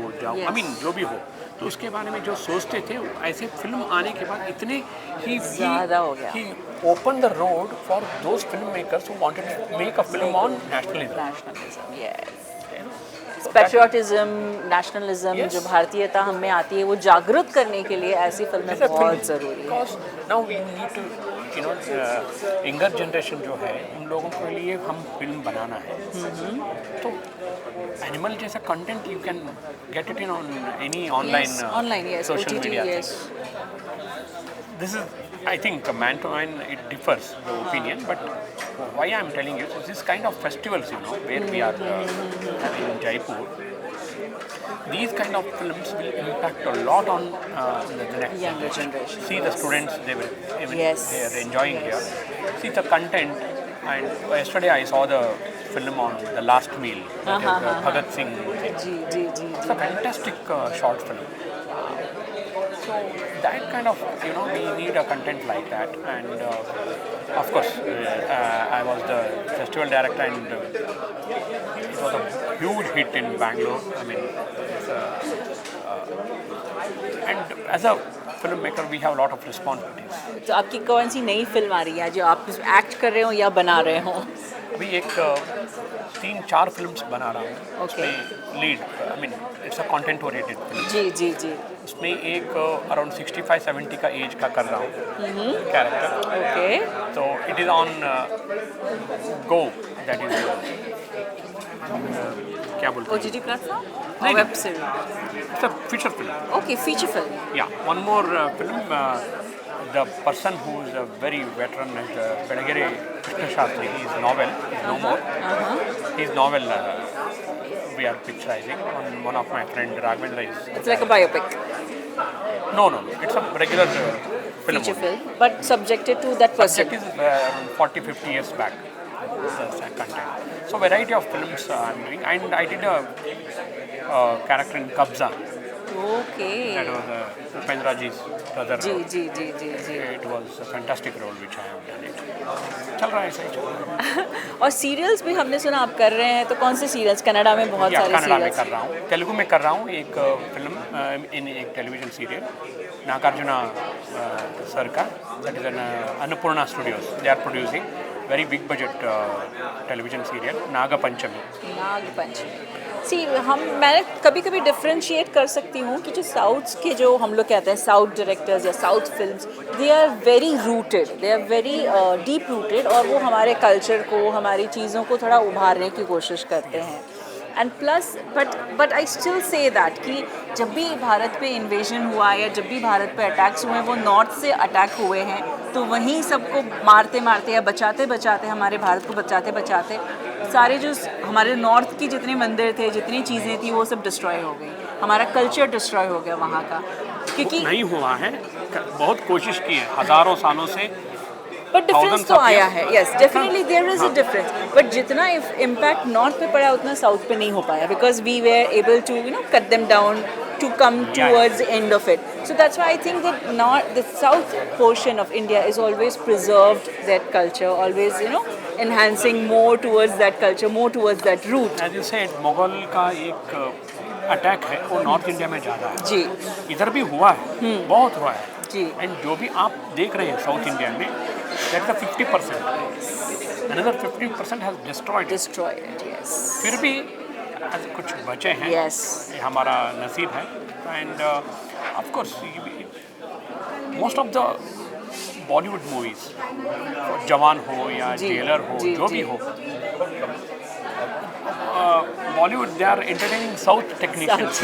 I mean, जो भी हो, तो उसके बारे में जो सोचते थे, ऐसे फिल्म आने के बाद इतने ज़्यादा हो गया। He opened the road for those filmmakers who wanted to make a film on nationalism. Nationalism, yes. Patriotism, nationalism, जो भारतीयता हमें आती है, वो जागरूक करने के लिए ऐसी फिल्में बहुत ज़रूरी है। Because now we need to you know younger generation जो है उन लोगों के लिए हम फिल्म बनाना है, तो एनिमल जैसा content you can get it in on any online social media. This is, I think, man to man, it differs the opinion. But why I am telling you, this kind of festivals, you know, where we are having in Jaipur, these kind of films will impact a lot on the next younger generation. See the students, they are enjoying here. See the content. And yesterday I saw the film on the last meal, that is the Bhagat Singh thing. It's a fantastic short film. So that kind of, you know, we need a content like that. And of course, I was the festival director, and it was a huge hit in Bangalore. I mean, and as a filmmaker, we have a lot of responsibilities. तो आपकी कौन सी नई film आ रही है जो आप act कर रहे हो या बना रहे हो? अभी एक 3-4 फिल्म्स बना रहा हूँ। उसमें lead, I mean it's a content oriented film. जी। उसमें एक अराउंड 65-70 का एज का कर रहा हूँ कैरेक्टर। ओके। तो it is on go, that is क्या बोलते हैं? OTT platform? Web series? It's a feature film. Okay, feature film. या one more film, the person who is a very veteran is Pedagere Krishna Shastri. His novel is no more. His novel we are picturizing on one of my friend Raghavendra is. It's like a biopic. No. It's a regular film. Feature film, but subjected to that person. Subject is 40-50 years back. Content. So variety of films I'm doing, and I did a character in Kabza. Okay. That was Upendra ji's brother. जी. It was a fantastic role which I have done it. चल रहा है सही चल रहा है। और serials भी हमने सुना आप कर रहे हैं, तो कौन से सीरियल्स? कन्नड़ा में बहुत सारे कन्नड़ा में सीरियल्स कर रहा हूँ, तेलुगु में कर रहा हूँ एक फिल्म इन एक टेलीविजन सीरियल नागार्जुना सर का, that is an Annapurna studios, they are producing very big budget television serial Nagapanchami. मैंने कभी कभी डिफ्रेंशिएट कर सकती हूँ कि जो साउथ के जो हम लोग कहते हैं साउथ डायरेक्टर्स या south films, they are very rooted, they are very deep rooted, और वो हमारे कल्चर को, हमारी चीज़ों को थोड़ा उभारने की कोशिश करते हैं। And plus but I still say that कि जब भी भारत पे इन्वेजन हुआ या जब भी भारत पे अटैक्स हुए, वो नॉर्थ से अटैक हुए हैं, तो वहीं सबको मारते मारते या बचाते बचाते, हमारे भारत को बचाते बचाते, सारे जो हमारे नॉर्थ की जितने मंदिर थे, जितनी चीज़ें थी, वो सब डिस्ट्रॉय हो गई, हमारा कल्चर डिस्ट्रॉय हो गया वहाँ का। क्योंकि नहीं हुआ है, बहुत कोशिश की है हज़ारों सालों से, बट डिफरेंस तो आया है। Yes, definitely there is a difference, but जितना इम्पैक्ट नॉर्थ पे पड़ा उतना साउथ पे नहीं हो पाया, because we were able to cut them down to come towards the end of it. So that's why I think that the south portion of India is always preserved that culture, always enhancing more towards that culture, more towards that root. As you said, Mughal का एक attack है वो north India में ज़्यादा है जी, इधर भी हुआ है, बहुत हुआ है जी, एंड जो भी आप देख रहे हैं साउथ इंडिया में, that is 50%, another 50% has destroyed it, yes. फिर भी कुछ बचे हैं, yes, ये हमारा नसीब है। And of course most of the Bollywood movies, Jawan हो या जेलर हो, जो भी हो, Bollywood they are entertaining south technicians,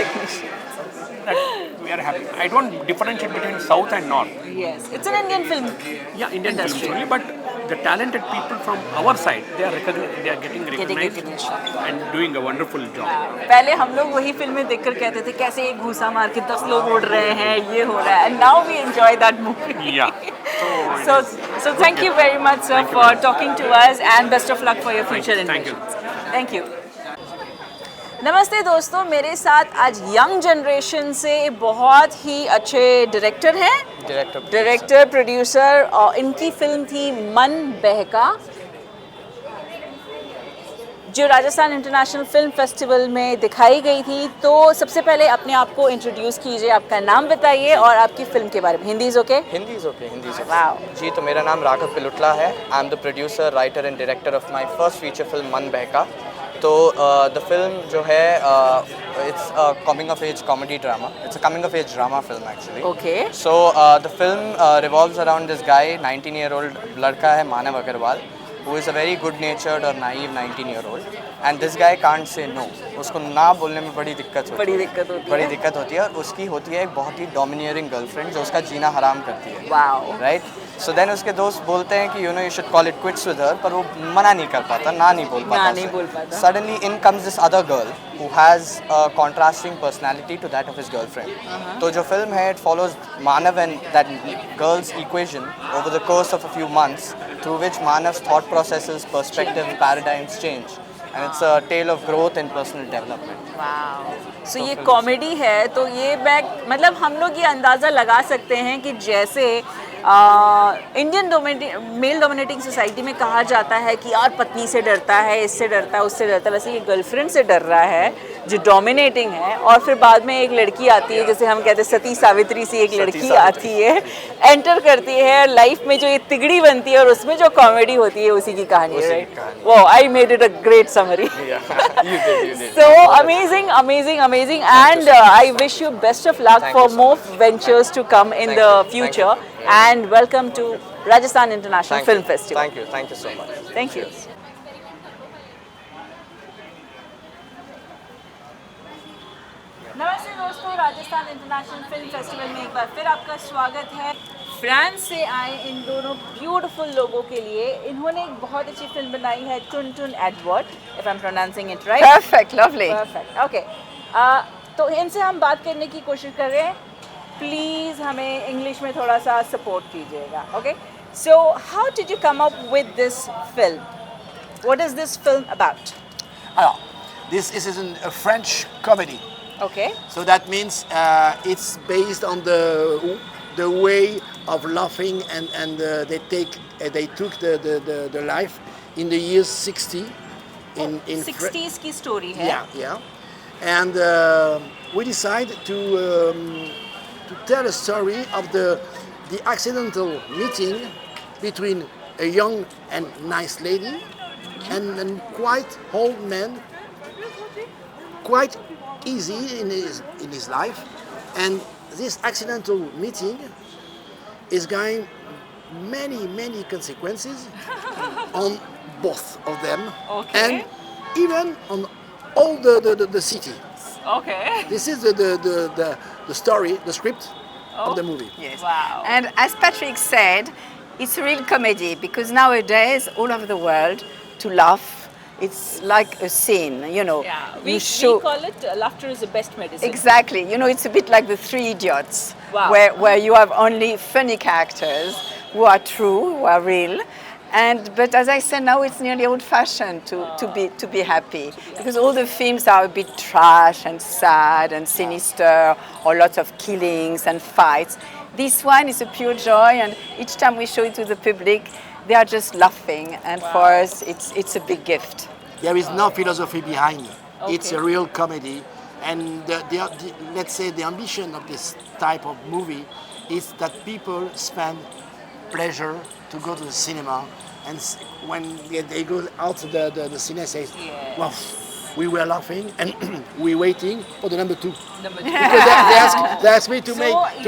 that we are happy. I don't differentiate between South and North. Yes, it's an Indian film. Yeah, Indian film only, but the talented people from our side, they are getting recognized and doing a wonderful job. पहले हम लोग वही फिल्में देखकर कहते थे कैसे एक घूसा मार के 10 लोग उड़ रहे हैं, ये हो रहा है, and now we enjoy that movie. Yeah. So thank you very much, sir, for talking to us, and best of luck for your future endeavors. Thank you. नमस्ते दोस्तों, मेरे साथ आज यंग जनरेशन से बहुत ही अच्छे डायरेक्टर हैं, डायरेक्टर प्रोड्यूसर, और इनकी फिल्म थी मन बहका, जो राजस्थान इंटरनेशनल फिल्म फेस्टिवल में दिखाई गई थी। तो सबसे पहले अपने आप को इंट्रोड्यूस कीजिए, आपका नाम बताइए और आपकी फिल्म के बारे में। Hindi is okay? Hindi is okay. Wow जी, तो मेरा नाम राघव पिलुटला है। I am the producer, writer and director of my first feature film Man Bahka. तो द फिल्म जो है it's coming of age comedy drama, it's a coming of age drama film actually. Okay. So the film revolves around this guy, 19-year-old लड़का है मानव Agarwal, who is a very good-natured और naive 19-year-old, and this guy can't say no. उसको ना बोलने में बड़ी दिक्कत होती है और उसकी होती है एक बहुत ही domineering girlfriend जो उसका जीना हराम करती है. Wow. Right? So then उसके दोस्त बोलते हैं कि you should call it quits with her, पर वो मना नहीं कर पाता, ना नहीं बोल पाता. Suddenly in comes this other girl who has a contrasting personality to that of his girlfriend. तो जो film है, it follows Manav and that girl's equation over the course of a few months, through which Manav's thought processes, perspective, paradigms change. And it's a tale of growth and personal development. Wow. So ये comedy है, तो ये मतलब हम लोग ये अंदाज़ा लगा सकते हैं कि जैसे इंडियन मेल डोमिनेटिंग सोसाइटी में कहा जाता है कि यार पत्नी से डरता है, इससे डरता है, उससे डरता है, वैसे ये गर्लफ्रेंड से डर रहा है जो डोमिनेटिंग है. और फिर बाद में एक लड़की आती है, जैसे हम कहते हैं सती सावित्री सी एक लड़की आती है, एंटर करती है लाइफ में, जो ये तिगड़ी बनती है और उसमें जो कॉमेडी होती है उसी की कहानी है. राइट? वो I made it a great summary. So amazing, and I wish you best of luck for more ventures to come in the future. And welcome to Rajasthan International Film Festival. Thank you so much. Thank you. नमस्ते दोस्तों, Rajasthan international film festival में एक बार फिर आपका स्वागत है. France से आए इन दोनों ब्यूटीफुल लोगों के लिए इन्होंने एक बहुत अच्छी फिल्म बनाई है, टुन टुन Edward, if I am pronouncing it right. Perfect, lovely. Perfect. Okay. तो इनसे हम बात करने की कोशिश कर रहे हैं. प्लीज़ हमें इंग्लिश में थोड़ा सा सपोर्ट कीजिएगा. Okay, so how did you come up with this film? What is this film about? This is a French comedy. Okay. So that means it's based on the way of laughing, and they took the life in the years 60 in 60s की story है. Yeah. And we decided to tell a story of the accidental meeting between a young and nice lady and a quite old man, quite easy in his life, and this accidental meeting is going many consequences on both of them. Okay. And even on all the city. Okay. This is the story, the script of the movie. Yes. Wow. And as Patrick said, it's a real comedy because nowadays all over the world to laugh, it's like a scene, Yeah. We call it laughter is the best medicine. Exactly. It's a bit like the Three Idiots, Wow. where you have only funny characters who are true, who are real. But as I said, now it's nearly old-fashioned to be happy because all the films are a bit trash and sad and sinister, or lots of killings and fights. This one is a pure joy, and each time we show it to the public, they are just laughing, and for us, it's a big gift. There is no philosophy behind it. Okay. It's a real comedy, and let's say the ambition of this type of movie is that people spend pleasure to go to the cinema, and when they go out to the cinema, say, Yes. "Wow, we were laughing and we waiting for the number 2." Number 2. Because they asked me to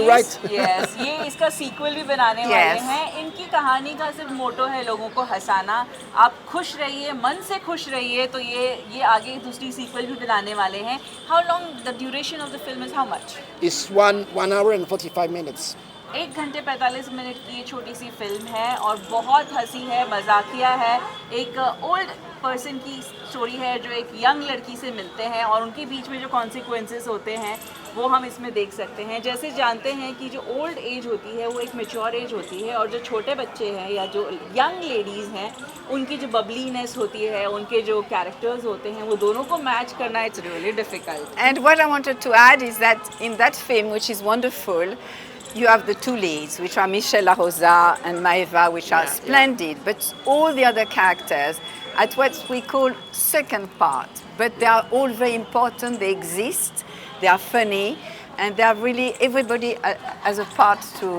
write. Yes, ये इसका sequel भी बनाने वाले हैं. इनकी कहानी का सिर्फ मोटो है लोगों को हंसाना. आप खुश रहिए, मन से खुश रहिए, तो ये आगे दूसरी सीक्वल भी बनाने वाले हैं. How long the duration of the film is? How much? It's 1 hour and 45 minutes. 1 घंटे 45 मिनट की ये छोटी सी फिल्म है और बहुत हंसी है, मजाकिया है. एक ओल्ड पर्सन की स्टोरी है जो एक यंग लड़की से मिलते हैं और उनके बीच में जो कॉन्सिक्वेंसेस होते हैं वो हम इसमें देख सकते हैं. जैसे जानते हैं कि जो ओल्ड एज होती है वो एक मैच्योर एज होती है, और जो छोटे बच्चे हैं या जो यंग लेडीज़ हैं उनकी जो बबलीनेस होती है, उनके जो कैरेक्टर्स होते हैं, वो दोनों को मैच करना it's really difficult. And what I wanted to add is that in that film, which is wonderful, you have the two leads, which are Michel Arroza and Maeva, which are splendid, but all the other characters at what we call second part, but they are all very important, they exist, they are funny, and they are really, everybody has a part to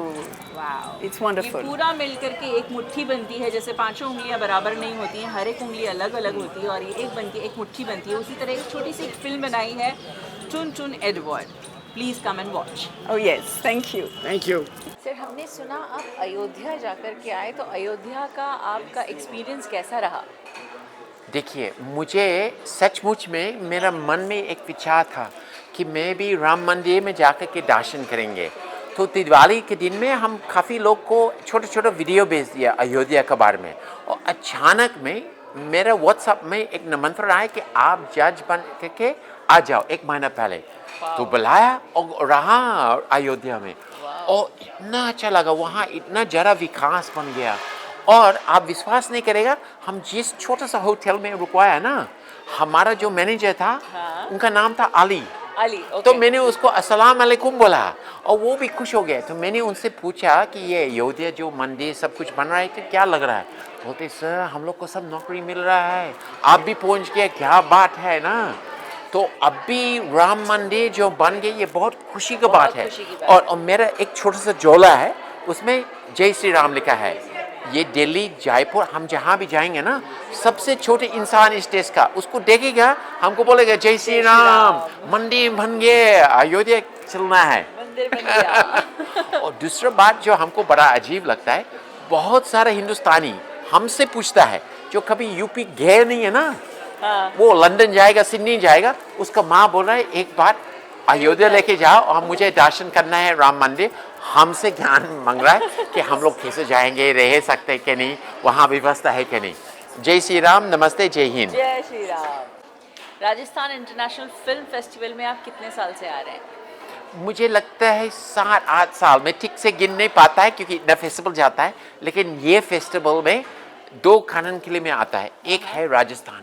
It's wonderful. ये पूरा मिलकर के एक मुट्ठी बनती है, जैसे पांचों उंगलियां बराबर नहीं होती हैं, हर एक उंगली अलग अलग होती है और ये एक बनती है, एक मुट्ठी बनती है। उसी तरह एक छोटी सी फिल्म बनाई है टुन टुन Edward. Please come and watch. Oh yes, thank you. Thank you. Sir, हमने सुना आप अयोध्या जाकर के आए, तो अयोध्या का आपका एक्सपीरियंस कैसा रहा? देखिए, मुझे सचमुच में मेरा मन में एक विचार था कि मैं भी राम मंदिर में जाकर के दर्शन करेंगे। तो दिवाली के दिन में हम काफ़ी लोग को छोटे छोटे वीडियो भेज दिया अयोध्या के बारे में, और अचानक में मेरा व्हाट्सएप में एक निमंत्रण आया कि आप जज बन के आ जाओ 1 महीना पहले। तो बुलाया और रहा अयोध्या में, और इतना अच्छा लगा, वहाँ इतना ज़रा विकास बन गया। और आप विश्वास नहीं करेगा, हम जिस छोटा सा होटल में रुकवाया ना, हमारा जो मैनेजर था, उनका नाम था अली। तो मैंने उसको अस्सलाम वालेकुम बोला और वो भी खुश हो गए। तो मैंने उनसे पूछा कि ये अयोध्या जो मंदिर सब कुछ बन रहा है, तो क्या लग रहा है? बोलते सर, हम लोग को सब नौकरी मिल रहा है, आप भी पहुंच गए, क्या बात है ना। तो अभी राम मंदिर जो बन गए, ये बहुत खुशी की बात है। और मेरा एक छोटा सा झोला है, उसमें जय श्री राम लिखा है। ये दिल्ली, जयपुर, हम जहाँ भी जाएंगे ना, सबसे छोटे इंसान इस देश का उसको देखेगा, हमको बोलेगा जय श्री राम, मंदिर बन गए, अयोध्या चलना है। मंदिर बन गया। और दूसरा बात जो हमको बड़ा अजीब लगता है, बहुत सारे हिंदुस्तानी हमसे पूछता है जो कभी यूपी गए नहीं है ना, वो लंदन जाएगा, सिडनी जाएगा, उसका माँ बोल रहा है एक बार अयोध्या लेके जाओ और मुझे दर्शन करना है राम मंदिर। हमसे ज्ञान मांग रहा है कि हम लोग कैसे जाएंगे, रह सकते हैं कि नहीं, वहाँ व्यवस्था है कि नहीं। जय श्री राम, नमस्ते, जय हिंद। जय Shri Ram. Rajasthan international film festival में आप कितने साल से आ रहे हैं? मुझे लगता है 7-8 साल, मैं ठीक से गिन नहीं पाता है क्योंकि इतना फेस्टिवल जाता है, लेकिन ये फेस्टिवल में 2 कारण के लिए मैं आता है। एक है राजस्थान,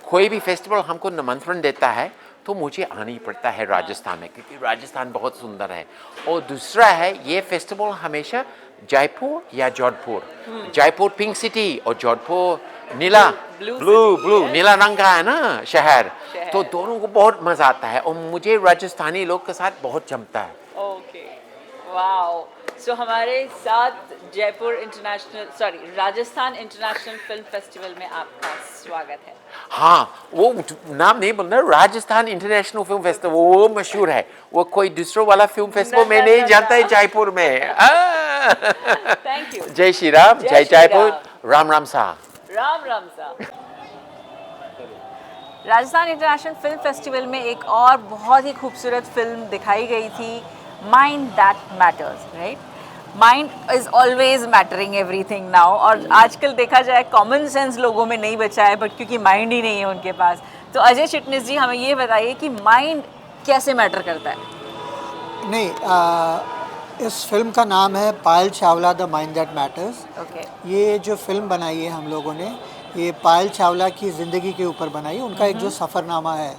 कोई भी फेस्टिवल हमको निमंत्रण देता है तो मुझे आना ही पड़ता है राजस्थान में, क्योंकि राजस्थान बहुत सुंदर है। और दूसरा है, ये फेस्टिवल हमेशा जयपुर या जोधपुर, जयपुर पिंक सिटी और जोधपुर नीला ब्लू नीला रंग का है ना शहर, तो दोनों को बहुत मज़ा आता है और मुझे राजस्थानी लोग के साथ बहुत जमता है। Okay, wow. सो हमारे साथ राजस्थान इंटरनेशनल फिल्म फेस्टिवल में आपका स्वागत है। हाँ, वो नाम नहीं बोलना, राजस्थान इंटरनेशनल फिल्म फेस्टिवल वो मशहूर है, वो कोई दूसरा वाला फिल्म फेस्टिवल में नहीं जानता है जयपुर में। Thank you. जय श्री राम, जय जयपुर, राम राम सा। राम राम सा। राजस्थान इंटरनेशनल फिल्म फेस्टिवल में एक और बहुत ही खूबसूरत फिल्म दिखाई गई थी, mind that matters, right? Mind is always mattering everything now, और आजकल देखा जाए कॉमन सेंस लोगों में नहीं बचा है, बट क्योंकि माइंड ही नहीं है उनके पास। तो अजय चिटनिस जी, हमें ये बताइए कि माइंड कैसे मैटर करता है? नहीं, इस फिल्म का नाम है Payal Chawla the mind that matters. ये जो फिल्म बनाई है हम लोगों ने, ये पायल चावला की ज़िंदगी के ऊपर बनाई, उनका एक जो सफ़रनामा है।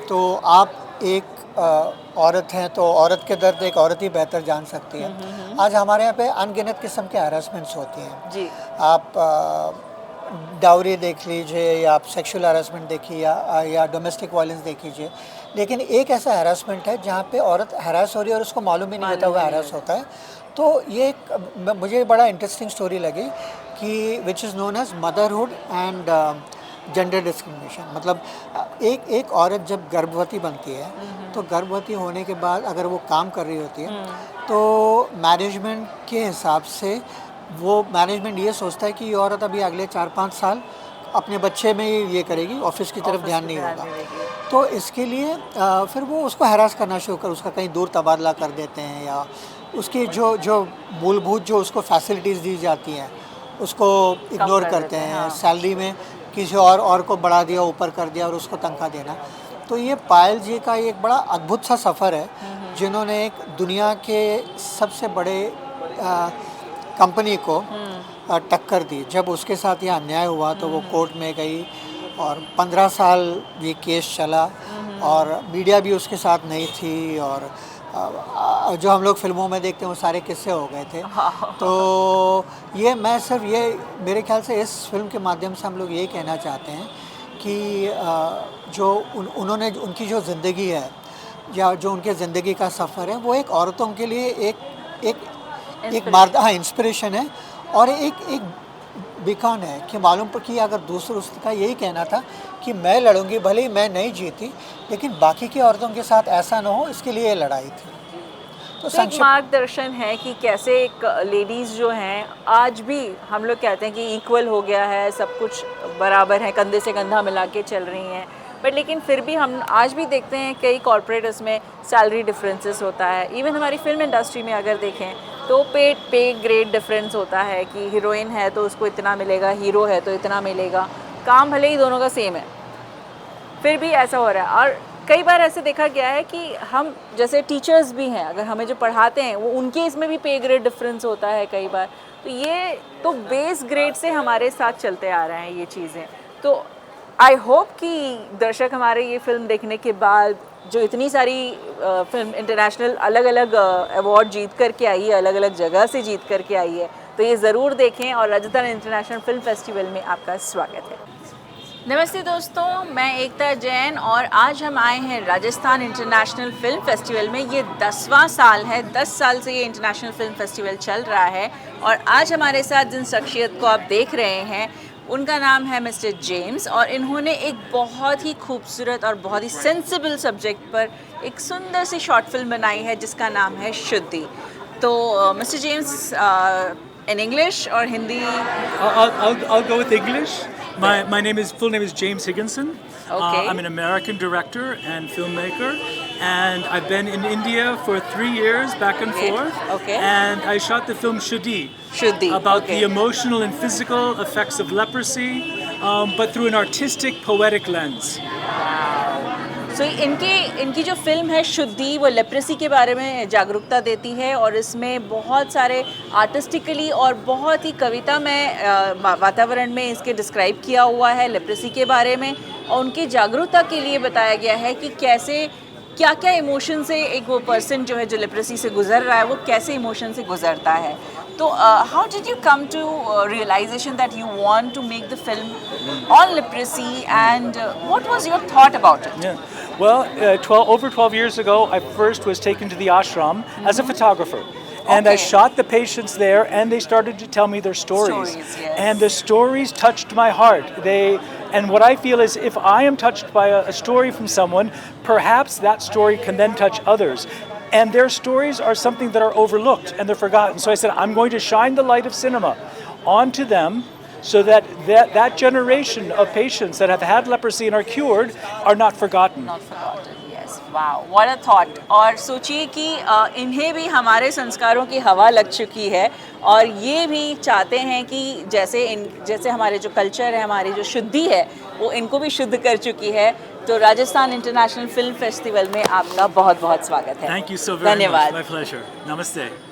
तो आप एक औरत हैं, तो औरत के दर्द एक औरत ही बेहतर जान सकती है। आज हमारे यहाँ पे अनगिनत किस्म के हरासमेंट्स होती हैं जी। आप डाउरी देख लीजिए, या आप सेक्सुअल हरासमेंट देखिए, या डोमेस्टिक वायलेंस देख लीजिए, लेकिन एक ऐसा हरासमेंट है जहाँ पे औरत हरास हो रही है और उसको मालूम ही नहीं होता हुआ हरास होता है। तो ये मुझे बड़ा इंटरेस्टिंग स्टोरी लगी कि which is known as motherhood and gender discrimination. मतलब एक औरत जब गर्भवती बनती है, तो गर्भवती होने के बाद अगर वो काम कर रही होती है, तो मैनेजमेंट के हिसाब से वो मैनेजमेंट ये सोचता है कि ये औरत अभी अगले 4-5 साल अपने बच्चे में ही ये करेगी, ऑफिस की तरफ ध्यान नहीं होगा। तो इसके लिए फिर वो उसको हैरास करना शुरू कर, उसका कहीं दूर तबादला कर देते हैं, या उसकी जो मूलभूत जो उसको फैसिलिटीज़ दी जाती हैं उसको इग्नोर करते हैं। सैलरी में किसी और को बढ़ा दिया, ऊपर कर दिया, और उसको तनख्वाह देना। तो ये पायल जी का एक बड़ा अद्भुत सा सफ़र है, जिन्होंने एक दुनिया के सबसे बड़े कंपनी को टक्कर दी। जब उसके साथ ये अन्याय हुआ तो वो कोर्ट में गई, और 15 साल ये केस चला, और मीडिया भी उसके साथ नहीं थी, और जो हम लोग फिल्मों में देखते हैं वो सारे किस्से हो गए थे। तो ये मैं सिर्फ ये मेरे ख्याल से इस फिल्म के माध्यम से हम लोग ये कहना चाहते हैं कि जो उन्होंने उनकी जो ज़िंदगी है, या जो उनके ज़िंदगी का सफ़र है, वो एक औरतों के लिए हाँ इंस्पिरेशन है। और एक बिकॉन है कि मालूम पर कि अगर दूसरों उसका यही कहना था कि मैं लड़ूंगी, भले ही मैं नहीं जीती लेकिन बाकी की औरतों के साथ ऐसा ना हो, इसके लिए ये लड़ाई थी। तो एक मार्गदर्शन है कि कैसे एक लेडीज़ जो हैं, आज भी हम लोग कहते हैं कि इक्वल हो गया है, सब कुछ बराबर है, कंधे से कंधा मिला के चल रही हैं, बट लेकिन फिर भी हम आज भी देखते हैं कई कॉर्पोरेट्स में सैलरी डिफरेंसेस होता है। इवन हमारी फिल्म इंडस्ट्री में अगर देखें तो पे ग्रेड डिफरेंस होता है कि हीरोइन है तो उसको इतना मिलेगा, हीरो है तो इतना मिलेगा। काम भले ही दोनों का सेम है, फिर भी ऐसा हो रहा है। और कई बार ऐसे देखा गया है कि हम जैसे टीचर्स भी हैं, अगर हमें जो पढ़ाते हैं वो उनके इसमें भी पे ग्रेड डिफरेंस होता है कई बार। तो ये तो बेस ग्रेड से हमारे साथ चलते आ रहे हैं ये चीज़ें। तो आई होप कि दर्शक हमारे ये फिल्म देखने के बाद जो इतनी सारी फिल्म इंटरनेशनल अलग अलग अवार्ड जीत कर के आई है, अलग अलग जगह से जीत कर के आई है, तो ये ज़रूर देखें। और राजस्थान इंटरनेशनल फिल्म फेस्टिवल में आपका स्वागत है। नमस्ते दोस्तों, मैं एकता जैन और आज हम आए हैं राजस्थान इंटरनेशनल फिल्म फेस्टिवल में। ये 10वां साल है, 10 साल से ये इंटरनेशनल फिल्म फेस्टिवल चल रहा है। और आज हमारे साथ जिन शख्सियत को आप देख रहे हैं उनका नाम है मिस्टर जेम्स, और इन्होंने एक बहुत ही खूबसूरत और बहुत ही सेंसिबल सब्जेक्ट पर एक सुंदर सी शॉर्ट फिल्म बनाई है जिसका नाम है शुद्धि। तो मिस्टर जेम्स, इन इंग्लिश और Hindi? I'll go with English. My full name is James Higginson. Okay. I'm an American director and filmmaker, and I've been in India for 3 years, back and forth. Okay. And I shot the film Shuddhi. About the emotional and physical effects of leprosy, but through an artistic, poetic lens. So, इनकी जो film है शुद्धि, वो leprosy के बारे में जागरूकता देती है और इसमें बहुत सारे आर्टिस्टिकली और बहुत ही कविता में वातावरण में इसके डिस्क्राइब किया हुआ है लेप्रेसी के बारे में। और उनकी जागरूकता के लिए बताया गया है कि कैसे क्या क्या इमोशन से एक वो पर्सन जो है जो लेप्रेसी से गुजर रहा है वो कैसे इमोशन से गुजरता है। तो how did you come to realization that you want to make the film on leprosy and what was your thought about it? Well, over 12 years ago, I first was taken to the ashram as a photographer. And I shot the patients there, and they started to tell me their stories. Yes. And the stories touched my heart. And what I feel is if I am touched by a story from someone, perhaps that story can then touch others. And their stories are something that are overlooked and they're forgotten. So I said, I'm going to shine the light of cinema onto them, so that generation of patients that have had leprosy and are cured are not forgotten. Not forgotten, yes. Wow, what a thought. और सोचिए कि इन्हें भी हमारे संस्कारों की हवा लग चुकी है और ये भी चाहते हैं कि जैसे हमारे जो कल्चर है, हमारी जो शुद्धि है, वो इनको भी शुद्ध कर चुकी है। तो राजस्थान इंटरनेशनल फिल्म फेस्टिवल में आपका बहुत बहुत स्वागत है। Thank you so very much. धन्यवाद। My pleasure. Namaste.